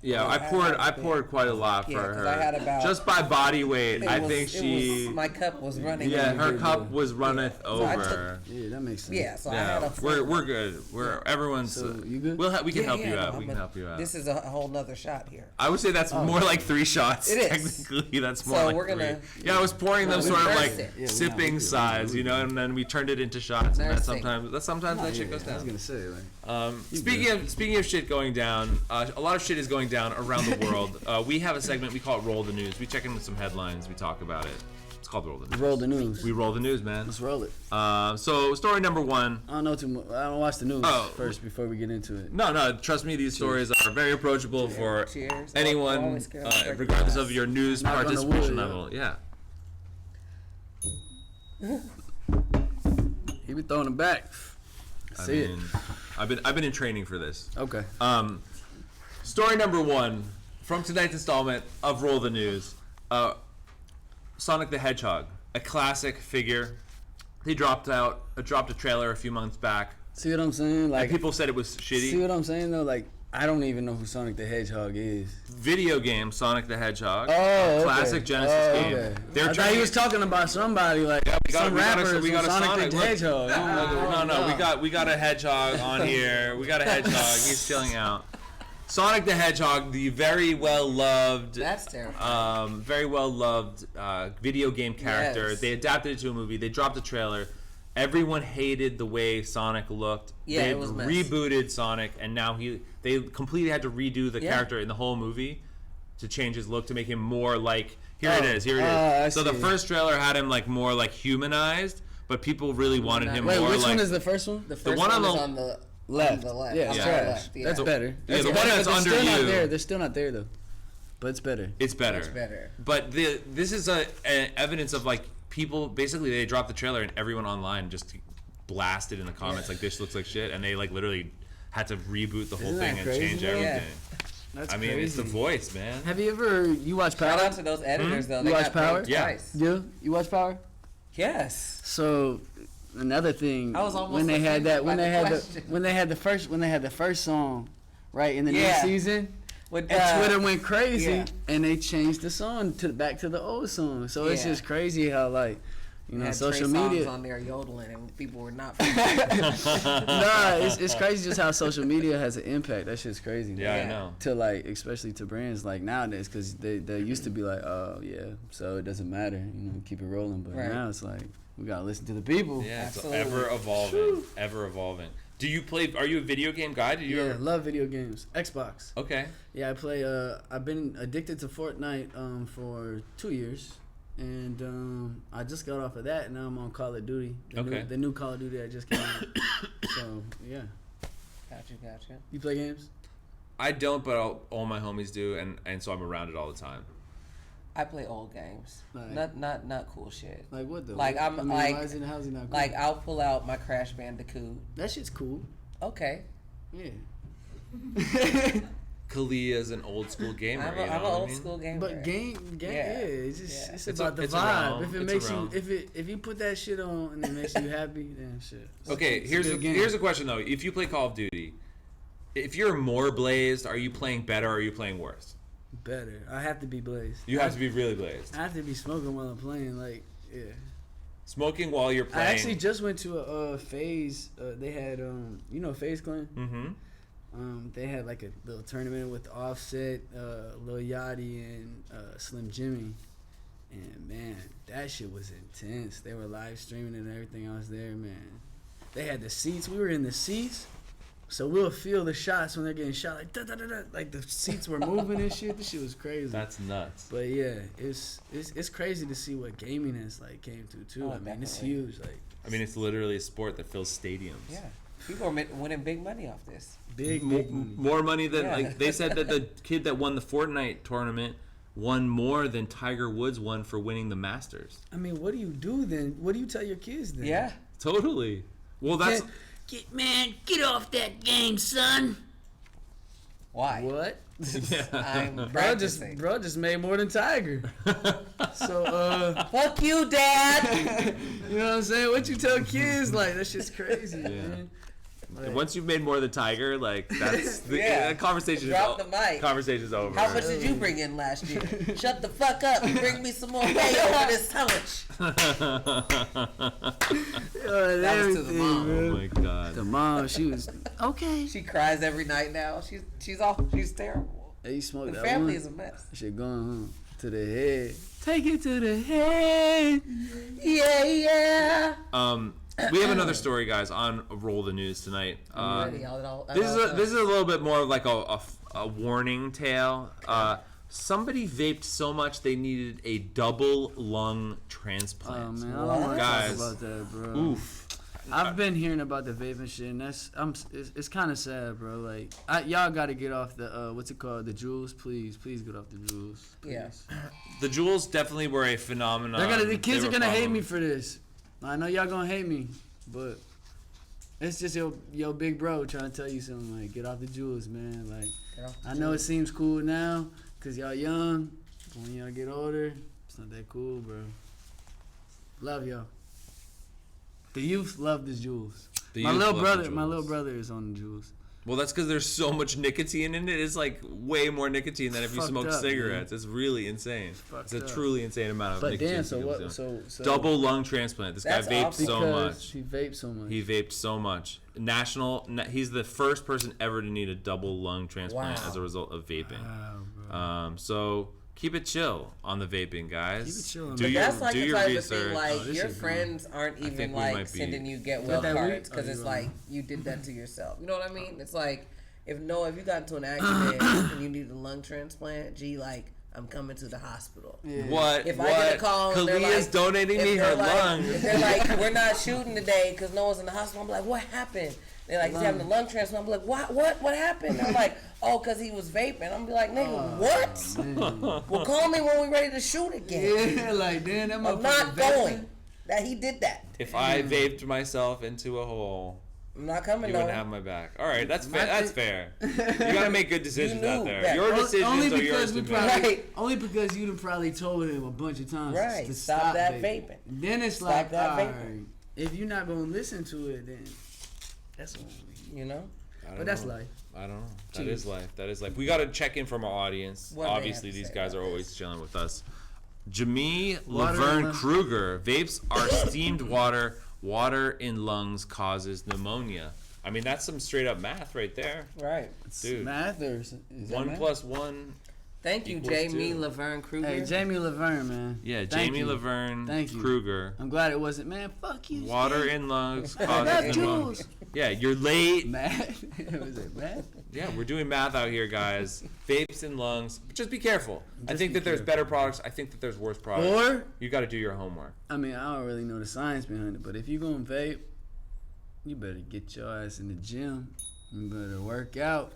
Yeah, I poured quite a lot for Yeah, 'cause her. I had about- Just by body weight, I think my cup was running. yeah, her over. cup was runneth So I over. Yeah, that makes sense. Yeah, so I had Yeah, a full. we're good. Everyone's. So, you good? We can Yeah, help yeah, you no, out. We can but help you out. This is a whole nother shot here. I would say that's more like 3 shots. It is. Technically, that's more So like we're gonna- 3. Yeah, I was pouring them we sort of reverse like it. Yeah, we sipping know. size, and then we turned it into shots. And that Nursing. sometimes that shit goes I was down. gonna say like. Speaking of shit going down, a lot of shit is going down around the world. We have a segment we call it Roll the News. We check in with some headlines. We talk about it. It's called Roll the News. Roll the news. We roll the news, man. Let's roll it. So story number 1. I don't know too much. I don't watch the news Oh. first before we get into it. No, trust me, these stories are very approachable for Cheers. anyone, Always care about breaking regardless glass. of your news Knock on the participation wood, level. Yeah. He be throwing them back. I See mean, I've been in training for this. it. Okay. Story number 1 from tonight's installment of Roll the News. Sonic the Hedgehog, a classic figure. They dropped a trailer a few months back. See what I'm saying? Like, People said it was see shitty. what I'm saying though? Like, I don't even know who Sonic the Hedgehog is. Video game Sonic the Hedgehog, Oh, okay. classic Genesis game. Okay. They're I thought trying. he was talking about somebody like some rappers we got a Sonic, Sonic. the Look. Hedgehog. No. We got a hedgehog on here. We got a hedgehog. He's chilling out. Sonic the Hedgehog, the very well loved, That's terrifying. video game character. Yes. They adapted it to a movie. They dropped a trailer. Everyone hated the way Sonic looked. Yeah, they it was a mess. rebooted Sonic, and now they completely had to redo the Yeah. character in the whole movie to change his look to make him more like. Here Oh, it is. I So the see. first trailer had him like more like humanized, but people really wanted him Wait, more which like. one is the first one? The first one one on is the- on the Left. the left. Yeah, it's On trash. the left, yeah. That's better. Yeah, That's the one better, that's but under they're still you. not there. They're still not there though. But it's better. It's better. Much better. But this is a evidence of like people basically they dropped the trailer and everyone online just blasted in the comments like this looks like shit, and they like literally had to reboot the whole Isn't thing that and crazy, change man? everything. That's I mean, crazy. it's the voice, man. Have you watched Power? Shout out to those editors though. You They watch got Power? paid Yeah. twice. You watch Power? Yes. So another thing, I was almost when they had confused that, when by they the had question. when they had the first song, right in the Yeah. new season, With and Twitter went crazy, yeah. and they changed the song back to the old song. So it's Yeah. just crazy how like, you know, had social Trey Songz media. on there yodeling and people were not. Nah, it's crazy just how social media has an impact. That shit's crazy. Yeah, I Yeah. know. To like, especially to brands like nowadays, because they used to be like, oh yeah, so it doesn't matter, you know, keep it rolling. But Right. now it's like we gotta listen to the people. Yeah, it's Absolutely. ever evolving, ever evolving. Do you play? Are you a video game guy? Do you? Yeah, Ever, love video games. Xbox. okay. Yeah, I play. I've been addicted to Fortnite for 2 years, and I just got off of that, and now I'm on Call of Duty. The new Call of Duty that just came out. So yeah, Gotcha. you play games? I don't, but all my homies do, and so I'm around it all the time. I play old games. Like- Not cool shit. Like what though? Like, I'm, like- how's it not cool? Like I'll pull out my Crash Bandicoot. that shit's cool. Okay. Yeah. Kalia's an old school gamer. I'm you know an what I old mean? school gamer. But game, Yeah. it's just Yeah. it's It's about a- the it's a vibe. realm. If it It's a makes you, realm. if you put that shit on and it makes you happy, then shit. Okay, It's a here's good game. here's a question though. If you play Call of Duty, if you're more blazed, are you playing better or are you playing worse? Better. I have to be blazed. You have to be really blazed. I have to be smoking while I'm playing. Like, yeah. Smoking while you're playing. I actually just went to a phase. They had you know FaZe Clan. Mm-hmm. They had like a little tournament with Offset, Lil Yachty, and Slim Jimmy. And man, that shit was intense. They were live streaming and everything. I was there, man. They had the seats. We were in the seats. So we'll feel the shots when they're getting shot, like da da da da, like the seats were moving and shit. This shit was crazy. That's nuts. But yeah, it's crazy to see what gaming has like came to too. Oh, I mean, it's definitely. huge. Like, I mean, it's literally a sport that fills stadiums. Yeah. People are winning big money off this. big More, money. more money than Yeah. like they said that the kid that won the Fortnite tournament won more than Tiger Woods won for winning the Masters. I mean, what do you do then? What do you tell your kids then? Yeah. Totally. Well, that's Get off that game, son. Why? What? I'm Bro practicing. just made more than Tiger. So Fuck you, Dad. you know what I'm saying? What you tell kids like that shit's crazy, man. Like, once you've made more than Tiger, like that's the Yeah. conversation. Drop the mic. Conversation's over. How much did you bring in last year? Shut the fuck up and bring me some more pay over this sandwich. That was to the mom. Oh my god. The mom, she was okay. She cries every night now. She's terrible. Hey, you smoked The that family one? is a mess. Shit going to the head. Take it to the head. Yeah. We have another story, guys, on Roll the News tonight. Ready? This is a little bit more of like a warning tale. Somebody vaped so much they needed a double lung transplant. Oh man, I don't want to Guys. talk about that, bro. Oof. I've been hearing about the vaping shit, and it's kind of sad, bro. Like, y'all got to get off the what's it called, the Juuls. Please get off the Juuls. Please. Yeah. The Juuls definitely were a phenomenon. The kids They are were gonna hate followed. me for this. I know y'all gonna hate me, but it's just your big bro trying to tell you something. Like, get off the Juuls, man. Like, I know it seems cool now, cause y'all young. But when y'all get older, it's not that cool, bro. Love y'all. The youth love the Juuls. The My youth little love the brother Juuls. is on the Juuls. Well, that's because there's so much nicotine in it. It's like way more nicotine than if you Fucked smoke up, cigarettes. It's really insane. Fucked It's a up. truly insane amount of But nicotine. damn, so people what? consume. So Double lung transplant. This guy That's vaped awesome. so because much. he vaped so much. He vaped so much. He's the first person ever to need a double lung transplant Wow. as a result of vaping. Wow, bro. So keep it chill on the vaping, guys. Keep it chill on Do the- your, That's like do the your type of research. thing, like, Oh, this your shit friends aren't think even, we like, might be- sending you get well that week? cards because Oh, it's you're like, right. you did that to yourself. You know what I mean? It's like, if you got into an accident and you need a lung transplant, like, I'm coming to the hospital. What? If what? I get a call and they're Kalia's like, donating if me her they're like- lung. if they're like, we're not shooting today because no one's in the hospital, I'm like, what happened? They're like, he's having a lung transplant. I'm like, what happened? They're like, oh, because he was vaping. I'm be like, nigga, what? Well, call me when we're ready to shoot again. Yeah, like, damn, that I'm not going. That he did that. If I vaped myself into a hole, I'm not coming. you no. wouldn't have my back. All right, that's fair. That's fair. You gotta make good decisions out there. that. Your decisions only are yours because to we make. probably, Right. only because you done probably told him a bunch of times Right. to Stop that vaping. Then it's Stop like, that all vaping. right, if you're not gonna listen to it, then that's on me. You know. I don't But that's know. life. I don't know. That Jeez. is life. That is life. We got to check in from our audience. What do they Obviously, have to these say guys about are always this? chilling with us. Jamie Water in Laverne lungs. Kruger. Vapes are steamed water. Water in lungs causes pneumonia. I mean, that's some straight up math right there. Right. Dude. Math or is that 1 math? + 1. Thank you, Equals Jamie two. Laverne Kruger. Hey, Jamie Laverne, man. Yeah, Thank Jamie you. Laverne Thank you. Kruger. I'm glad it wasn't, man. Fuck you. Water Steve. in lungs Not causes pneumonia. Jules. Yeah, you're late. Math. Was it math? Yeah, we're doing math out here, guys. Vapes in lungs. Just be careful. I Just think be that there's careful. better products. I think that there's worse products. Or, You got to do your homework. I mean, I don't really know the science behind it, but if you gonna vape, you better get your ass in the gym. You better work out.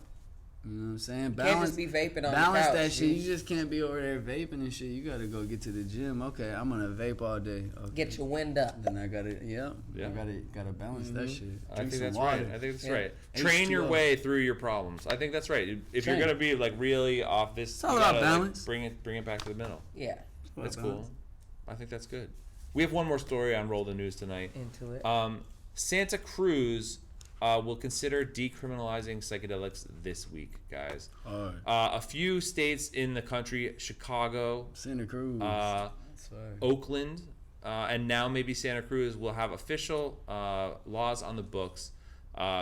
You know what I'm saying? Can't just be vaping on balance the couch. that shit. G. You just can't be over there vaping and shit. You gotta go get to the gym. Okay, I'm gonna vape all day. Okay. Get your wind up. Then I gotta, yeah. Yeah. I gotta balance that shit. I Drink think some that's water. right. I think that's Yeah. right. Train your H2O. way through your problems. I think that's right. If Train. you're gonna be like really off this, It's all you about gotta, like, balance. bring it back to the middle. Yeah. That's Balance. cool. I think that's good. We have one more story on Roll the News tonight. Into it. Santa Cruz will consider decriminalizing psychedelics this week, guys. Alright. A few states in the country, Chicago, Santa Cruz. uh, Sorry. Oakland, and now maybe Santa Cruz will have official laws on the books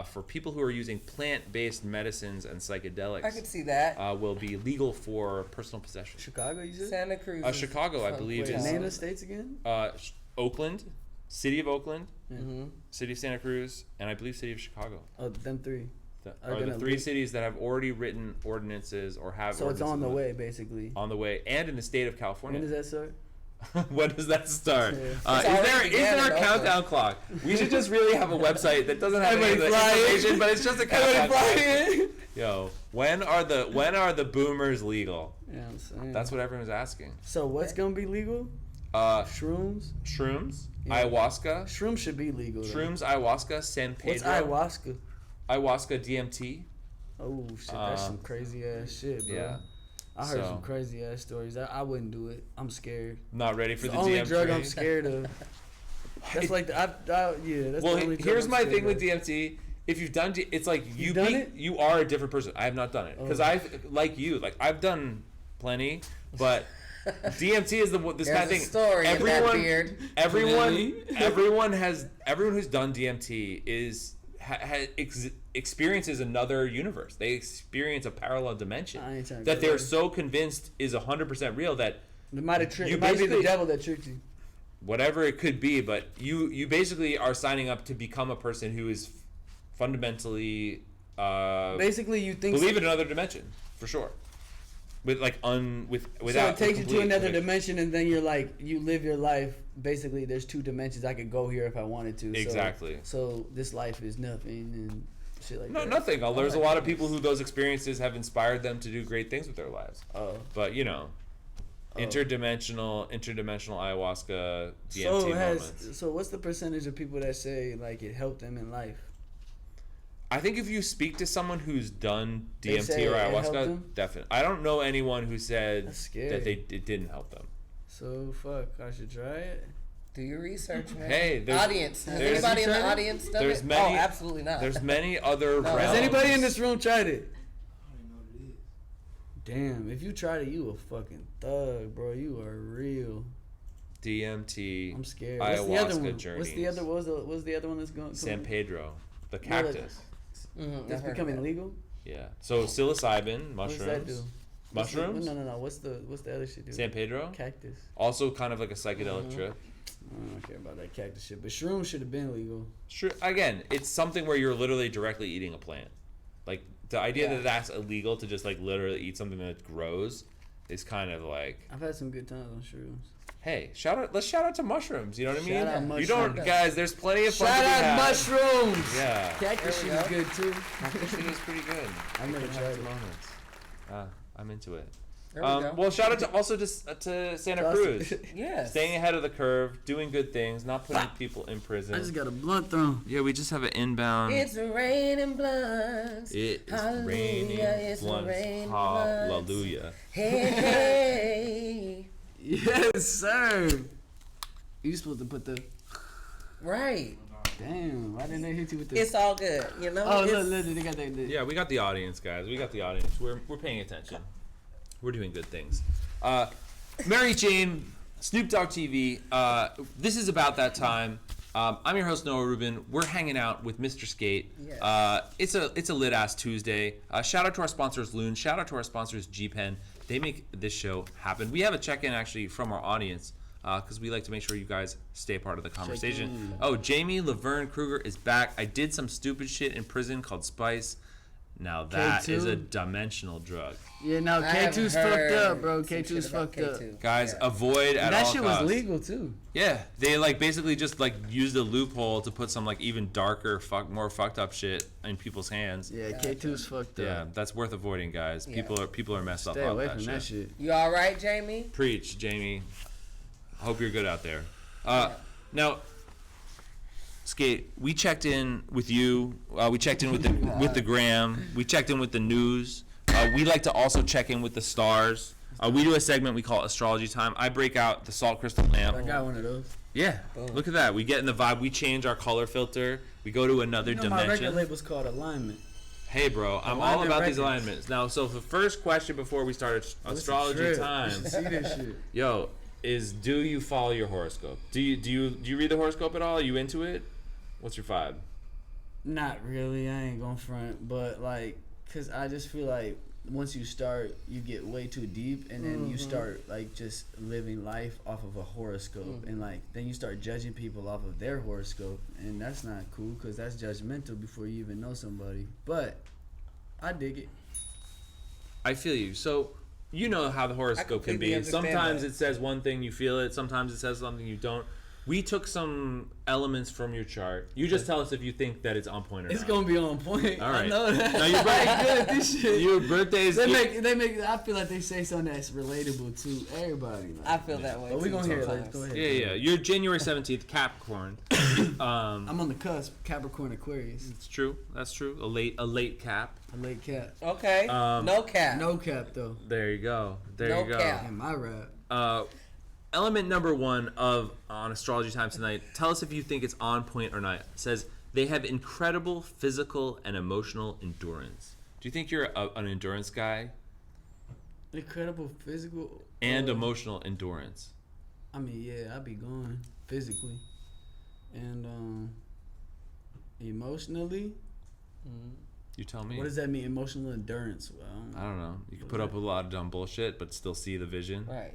for people who are using plant-based medicines and psychedelics. I could see that. Will be legal for personal possession. Chicago, you said? Santa Cruz. is Chicago, I fun believe, place. is- Name the states again? Oakland, City of Oakland, Mhm. City of Santa Cruz, and I believe City of Chicago. Oh, them three. Are the gonna three leak- cities that have already written ordinances or have So it's on the ordinances way, basically. on the way, and in the state of California. When does that start? When does that start? Yeah. Is It's there already is there a began, countdown clock? We should just really have a website that doesn't have any of the Everybody fly in. information, but it's just a countdown clock. in. Yo, when are the boomers legal? Yeah, I'm saying. That's what everyone's asking. So what's gonna be legal? Shrooms. Shrooms, Yeah. ayahuasca, Shrooms should be legal. Though. shrooms, ayahuasca, San What's Pedro, ayahuasca? ayahuasca, DMT. Oh shit, that's some crazy ass shit, bro. Yeah, I heard so- some crazy ass stories. I wouldn't do it. I'm scared. not ready for It's the the only DMT. drug I'm scared of. That's like the, yeah. That's Well, the only drug here's I'm my scared thing with of. DMT. If you've done, it's like You've done it? you are a different person. I have not done it because Oh. I've done plenty, but DMT is this kind of There's thing. a story in that beard. Everyone who's done DMT experiences another universe. They experience a parallel dimension I ain't trying to that go they're there. so convinced is 100% real that It might have tricked. You It might be the basically- devil that tricked you. whatever it could be, but you basically are signing up to become a person who is fundamentally Basically, you think believe in another dimension for sure. With like so without it takes you to complete another conviction. dimension, and then you're like, you live your life. Basically, there's two dimensions. I could go here if I wanted to. Exactly. So this life is nothing and shit like No, that. nothing. There's a my lot of people who those experiences have inspired them to do great things with their lives. Oh. But interdimensional ayahuasca DMT moments. So what's the percentage of people that say like it helped them in life? I think if you speak to someone who's done They say DMT or it helped ayahuasca, them? definitely. I don't know anyone who said That's scary. that it didn't help them. So fuck, I should try it. Do your research, man. Hey, there's- audience. Has there's- anybody in the There's audience done there's it? many- Oh, absolutely not. There's many other No. realms. Has anybody in this room tried it? I don't even know what it is. Damn, if you tried it, you a fucking thug, bro. You are real. DMT, I'm scared. ayahuasca What's the other one? journeys. What's the other? What's the other one that's going? San Pedro, the No, like- cactus. Mhm, That's I've heard of becoming that. legal. Yeah. So psilocybin, What does that do? mushrooms. What's the- Mushrooms? No. What's the other shit do? San Pedro. Cactus. Also kind of like a psychedelic trip. I don't care about that cactus shit. But shrooms should have been legal. Sure. Again, it's something where you're literally directly eating a plant. Like the idea Yeah. that that's illegal to just like literally eat something that grows is kind of like, I've had some good times on shrooms. Hey, let's shout out to mushrooms. You know what I mean? Shout out You mushrooms. don't, guys. There's plenty of fun Shout to be out had. mushrooms. Yeah. Cactus There shit we is go. good too. Fishing is pretty good. I've never Good tried it. moments. I'm into it. There we go. Well, shout out to Santa Cruz. Yes. Staying ahead of the curve, doing good things, not putting people in prison. I just got a blunt thrown. Yeah, we just have an inbound. It's raining bloods. It is Hallelujah, raining it's blunts. raining bloods. Hallelujah. Hey, hey. Yes, sir. You supposed to put the. Right. Damn, why didn't they hit you with the? It's all good, you know? Oh, It's- look, they got that. Yeah, we got the audience, guys. We got the audience. We're paying attention. We're doing good things. Mary Jane, Snoop Dogg TV. This is about that time. I'm your host Noah Rubin. We're hanging out with Mr. Skate. Yes. It's a lit ass Tuesday. Shout out to our sponsors Loon. Shout out to our sponsors G Pen. They make this show happen. We have a check-in actually from our audience because we like to make sure you guys stay a part of the conversation. Check-in. Oh, Jamie Laverne Kruger is back. I did some stupid shit in prison called Spice. Now that is a K2? dimensional drug. Yeah, no, I have K2's fucked heard up, bro. some K2's shit about fucked up. K2. Guys, Yeah. avoid at That all shit costs. was legal too. Yeah, they like basically just like used a loophole to put some like even darker, more fucked up shit in people's hands. Yeah, K2's fucked Yeah, up. that's worth avoiding, guys. Yeah. People are messed up Stay off away that from shit. that shit. You all right, Jamie? Preach, Jamie. Hope you're good out there. Now, Skate, we checked in with you. We checked in with the gram. We checked in with the news. We like to also check in with the stars. We do a segment we call Astrology Time. I break out the salt crystal lamp. I got one of those. Yeah, look at that. We get in the vibe. We change our color filter. We go to another You know, my record dimension. label's called Alignment. Hey, bro, I'm all Alignment about these Records. alignments. Now, so the first question before we start Astrology Trip. Time, See this shit. yo, is do you follow your horoscope? Do you read the horoscope at all? Are you into it? What's your vibe? Not really. I ain't gonna front, but like, cause I just feel like once you start, you get way too deep, and then you start like just living life off of a horoscope, and like then you start judging people off of their horoscope, and that's not cool, cause that's judgmental before you even know somebody. But I dig it. I feel you. So you know how the horoscope can completely be. understand Sometimes that. it says one thing, you feel it. Sometimes it says something you don't. We took some elements from your chart. You just tell us if you think that it's on point or It's not. gonna be on point. All I right. know that. Now, your I birthday- ain't good at this shit. Your birthday's. They make. I feel like they say something that's relatable to everybody. Like, I feel that way. but we too gonna hear it. sometimes. Like, go ahead. Yeah. You're January 17th, Capricorn. I'm on the cusp. Capricorn, Aquarius. It's true. That's true. A late cap. A late cap. Okay. Um, no cap. No cap though. There you go. There No you go. cap. And my rap. Element number 1 on Astrology Time tonight. Tell us if you think it's on point or not. It says they have incredible physical and emotional endurance. Do you think you're an endurance guy? Incredible physical And emotional endurance. I mean, yeah, I be going physically, and emotionally. You tell me. What does that mean? Emotional endurance. Well, I don't know. You can put up with a lot of dumb bullshit, but still see the vision. Right.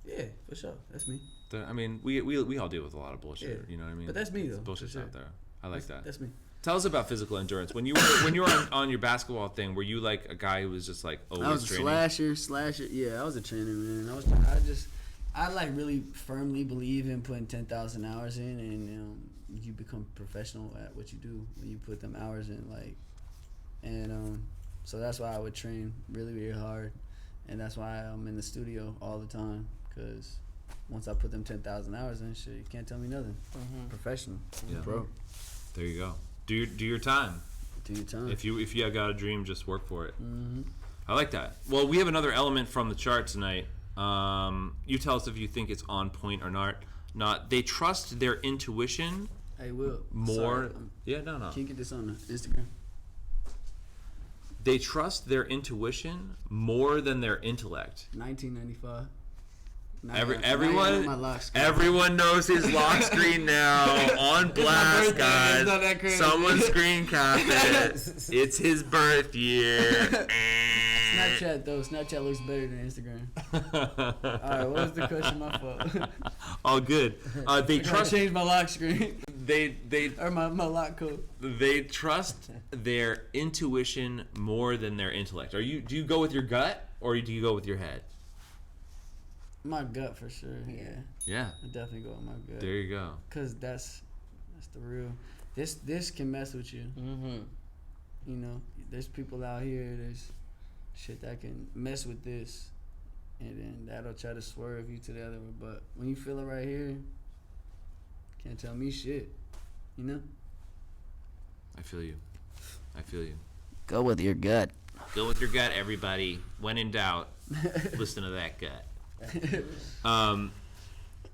yeah, for sure. That's me. I mean, we all deal with a lot of bullshit. Yeah. You know what I mean? But that's me, though, Bullshit's for sure. out there. I like that. That's me. Tell us about physical endurance. When you were on your basketball thing, were you like a guy who was just like always I was a training? slasher. Yeah, I was a trainer, man. I like really firmly believe in putting 10,000 hours in, and you become professional at what you do when you put them hours in. Like, and so that's why I would train really, really hard, and that's why I'm in the studio all the time. Cause once I put them 10,000 hours in, shit, you can't tell me nothing. Professional, Yeah. bro. There you go. Do your time. Do your time. If you got a dream, just work for it. Mm-hmm. I like that. Well, we have another element from the chart tonight. You tell us if you think it's on point or not. They trust their intuition Hey, Will. more. Sorry, Yeah, no. can you get this on the Instagram? They trust their intuition more than their intellect. 1995. Everyone, My lock screen. everyone knows his lock screen now on blast, birthday, guys. it's not that crazy. Someone screen cap it. It's his birth year. Snapchat though. Snapchat looks better than Instagram. All right, what was the question? My fault. All good. They I trust. changed my lock screen They or my lock code. they trust their intuition more than their intellect. Do you go with your gut or do you go with your head? My gut for sure. Yeah. Yeah. I definitely go with my gut. There you go. Cause that's the real. This can mess with you. Mm-hmm. You know, there's people out here. There's shit that can mess with this, and then that'll try to swerve you to the other one. But when you feel it right here, can't tell me shit. You know. I feel you. Go with your gut. Go with your gut, everybody. When in doubt, listen to that gut.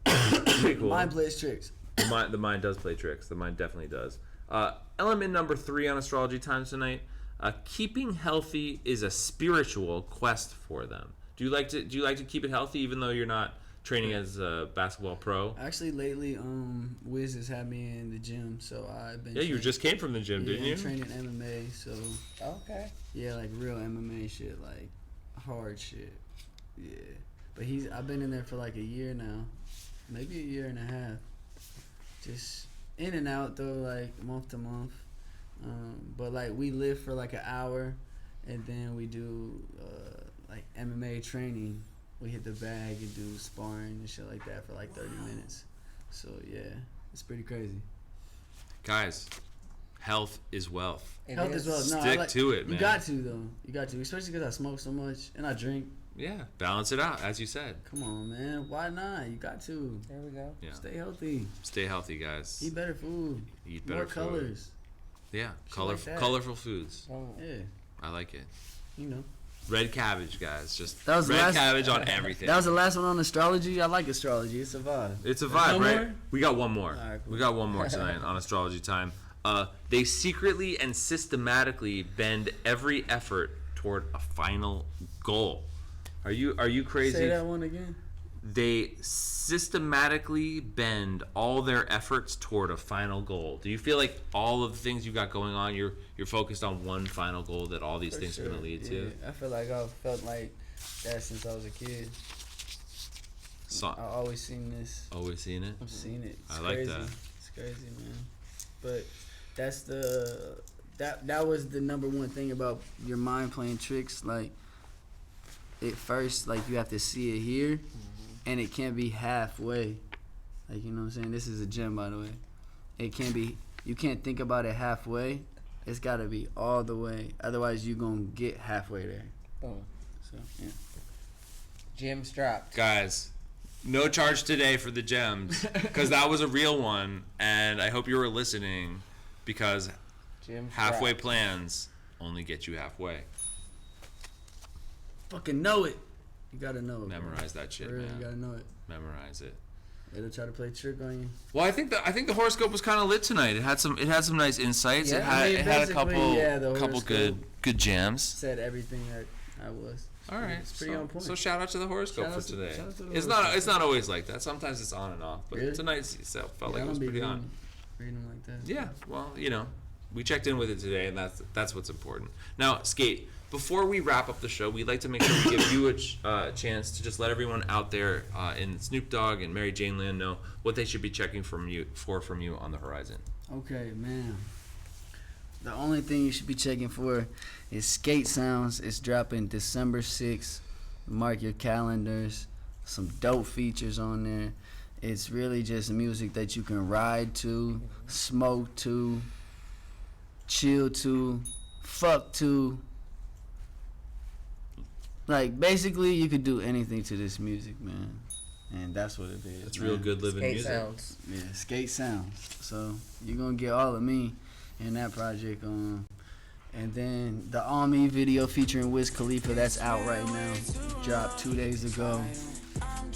Pretty cool. Mind plays tricks. The mind does play tricks. The mind definitely does. Element number 3 on Astrology Times tonight. Keeping healthy is a spiritual quest for them. Do you like to keep it healthy even though you're not training as a basketball pro? Actually, lately, Wiz has had me in the gym, so I've been. Yeah, you just came from the gym, didn't you? I'm training MMA, so Okay. yeah, like real MMA shit, like hard shit. Yeah, but I've been in there for like a year now, maybe a year and a half. Just in and out though, like month to month. But like we live for like an hour, and then we do like MMA training. We hit the bag and do sparring and shit like that for like 30 minutes. So yeah, it's pretty crazy. Guys, health is wealth. Health is well. No, Stick to it, man. You got to though. You got to, especially because I smoke so much and I drink. Yeah, balance it out, as you said. Come on, man. Why not? You got to. There we go. Yeah. Stay healthy. Stay healthy, guys. Eat better food. Eat better More food. colors. Yeah, like that. colorful foods. Yeah. I like it. You know. Red cabbage, guys. Just That was the red last- cabbage on everything. That was the last one on astrology. I like astrology. It's a vibe. It's a vibe, No right? more? We got one more. Alright, cool. We got one more tonight on Astrology Time. They secretly and systematically bend every effort toward a final goal. Are you crazy? Say that one again. They systematically bend all their efforts toward a final goal. Do you feel like all of the things you got going on, you're focused on one final goal that all these For things are sure. going to lead to? I feel like I've felt like that since I was a kid. So, I always seen this. always seen it. I've seen it. It's I like crazy. that. It's crazy, man. But that's that was the number one thing about your mind playing tricks. Like at first, like you have to see it here, and it can't be halfway. Like, you know what I'm saying? This is a gem, by the way. It can't be. You can't think about it halfway. It's got to be all the way. Otherwise, you're gonna get halfway there. Boom. So yeah. Jim's dropped. Guys, no charge today for the gems because that was a real one, and I hope you were listening because Jim's halfway dropped. plans only get you halfway. Fucking know it. You gotta know it. bro. Memorize that shit, For real, man. you gotta know it. Memorize it. It'll try to play trick on you. Well, I think the horoscope was kind of lit tonight. It had some nice insights. Yeah, it had I mean, it had a basically, couple yeah, the couple horoscope. good jams. Said everything that I was. All right, It's pretty on point. So shout out to the horoscope Shout for out to- today. shout out to the It's not always like that. Sometimes it's on and off, but Really? tonight felt Yeah, like I it was don't be pretty on. reading them like that. Yeah, well, we checked in with it today, and that's what's important. Now, Skate, before we wrap up the show, we'd like to make sure we give you a chance to just let everyone out there in Snoop Dogg and Mary Jane Land know what they should be checking from you on the horizon. Okay, man. The only thing you should be checking for is Skate Sounds. It's dropping December 6th. Mark your calendars. Some dope features on there. It's really just music that you can ride to, smoke to, chill to, fuck to. Like, basically, you could do anything to this music, man. And that's what it is. It's man. real good living Skate music. sounds. Yeah, Skate Sounds. So you're gonna get all of me in that project. And then the All Me video featuring Wiz Khalifa, that's out right now. Dropped 2 days ago.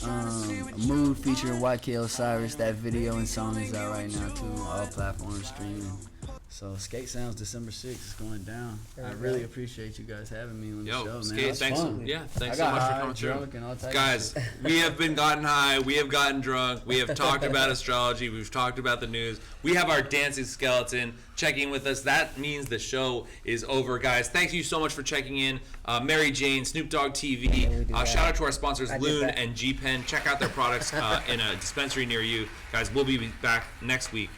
A Mood featuring YK Osiris, that video and song is out right now too. All platforms streaming. So Skate Sounds December 6th is going down. There I we really go. appreciate you guys having me on the Yo, show, man. Skate, That's thanks. fun. Thanks I so got much for high, coming through. drunk, and all types of Guys, shit. we have been gotten high, we have gotten drunk, we have talked about astrology, we've talked about the news, we have our dancing skeleton checking with us. That means the show is over, guys. Thank you so much for checking in. Mary Jane, Snoop Dogg TV. Shout out to our sponsors, I did Loon that. and G-Pen. Check out their products in a dispensary near you. Guys, we'll be back next week.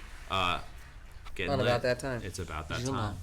Getting Not lit. about that time. It's about that July. time.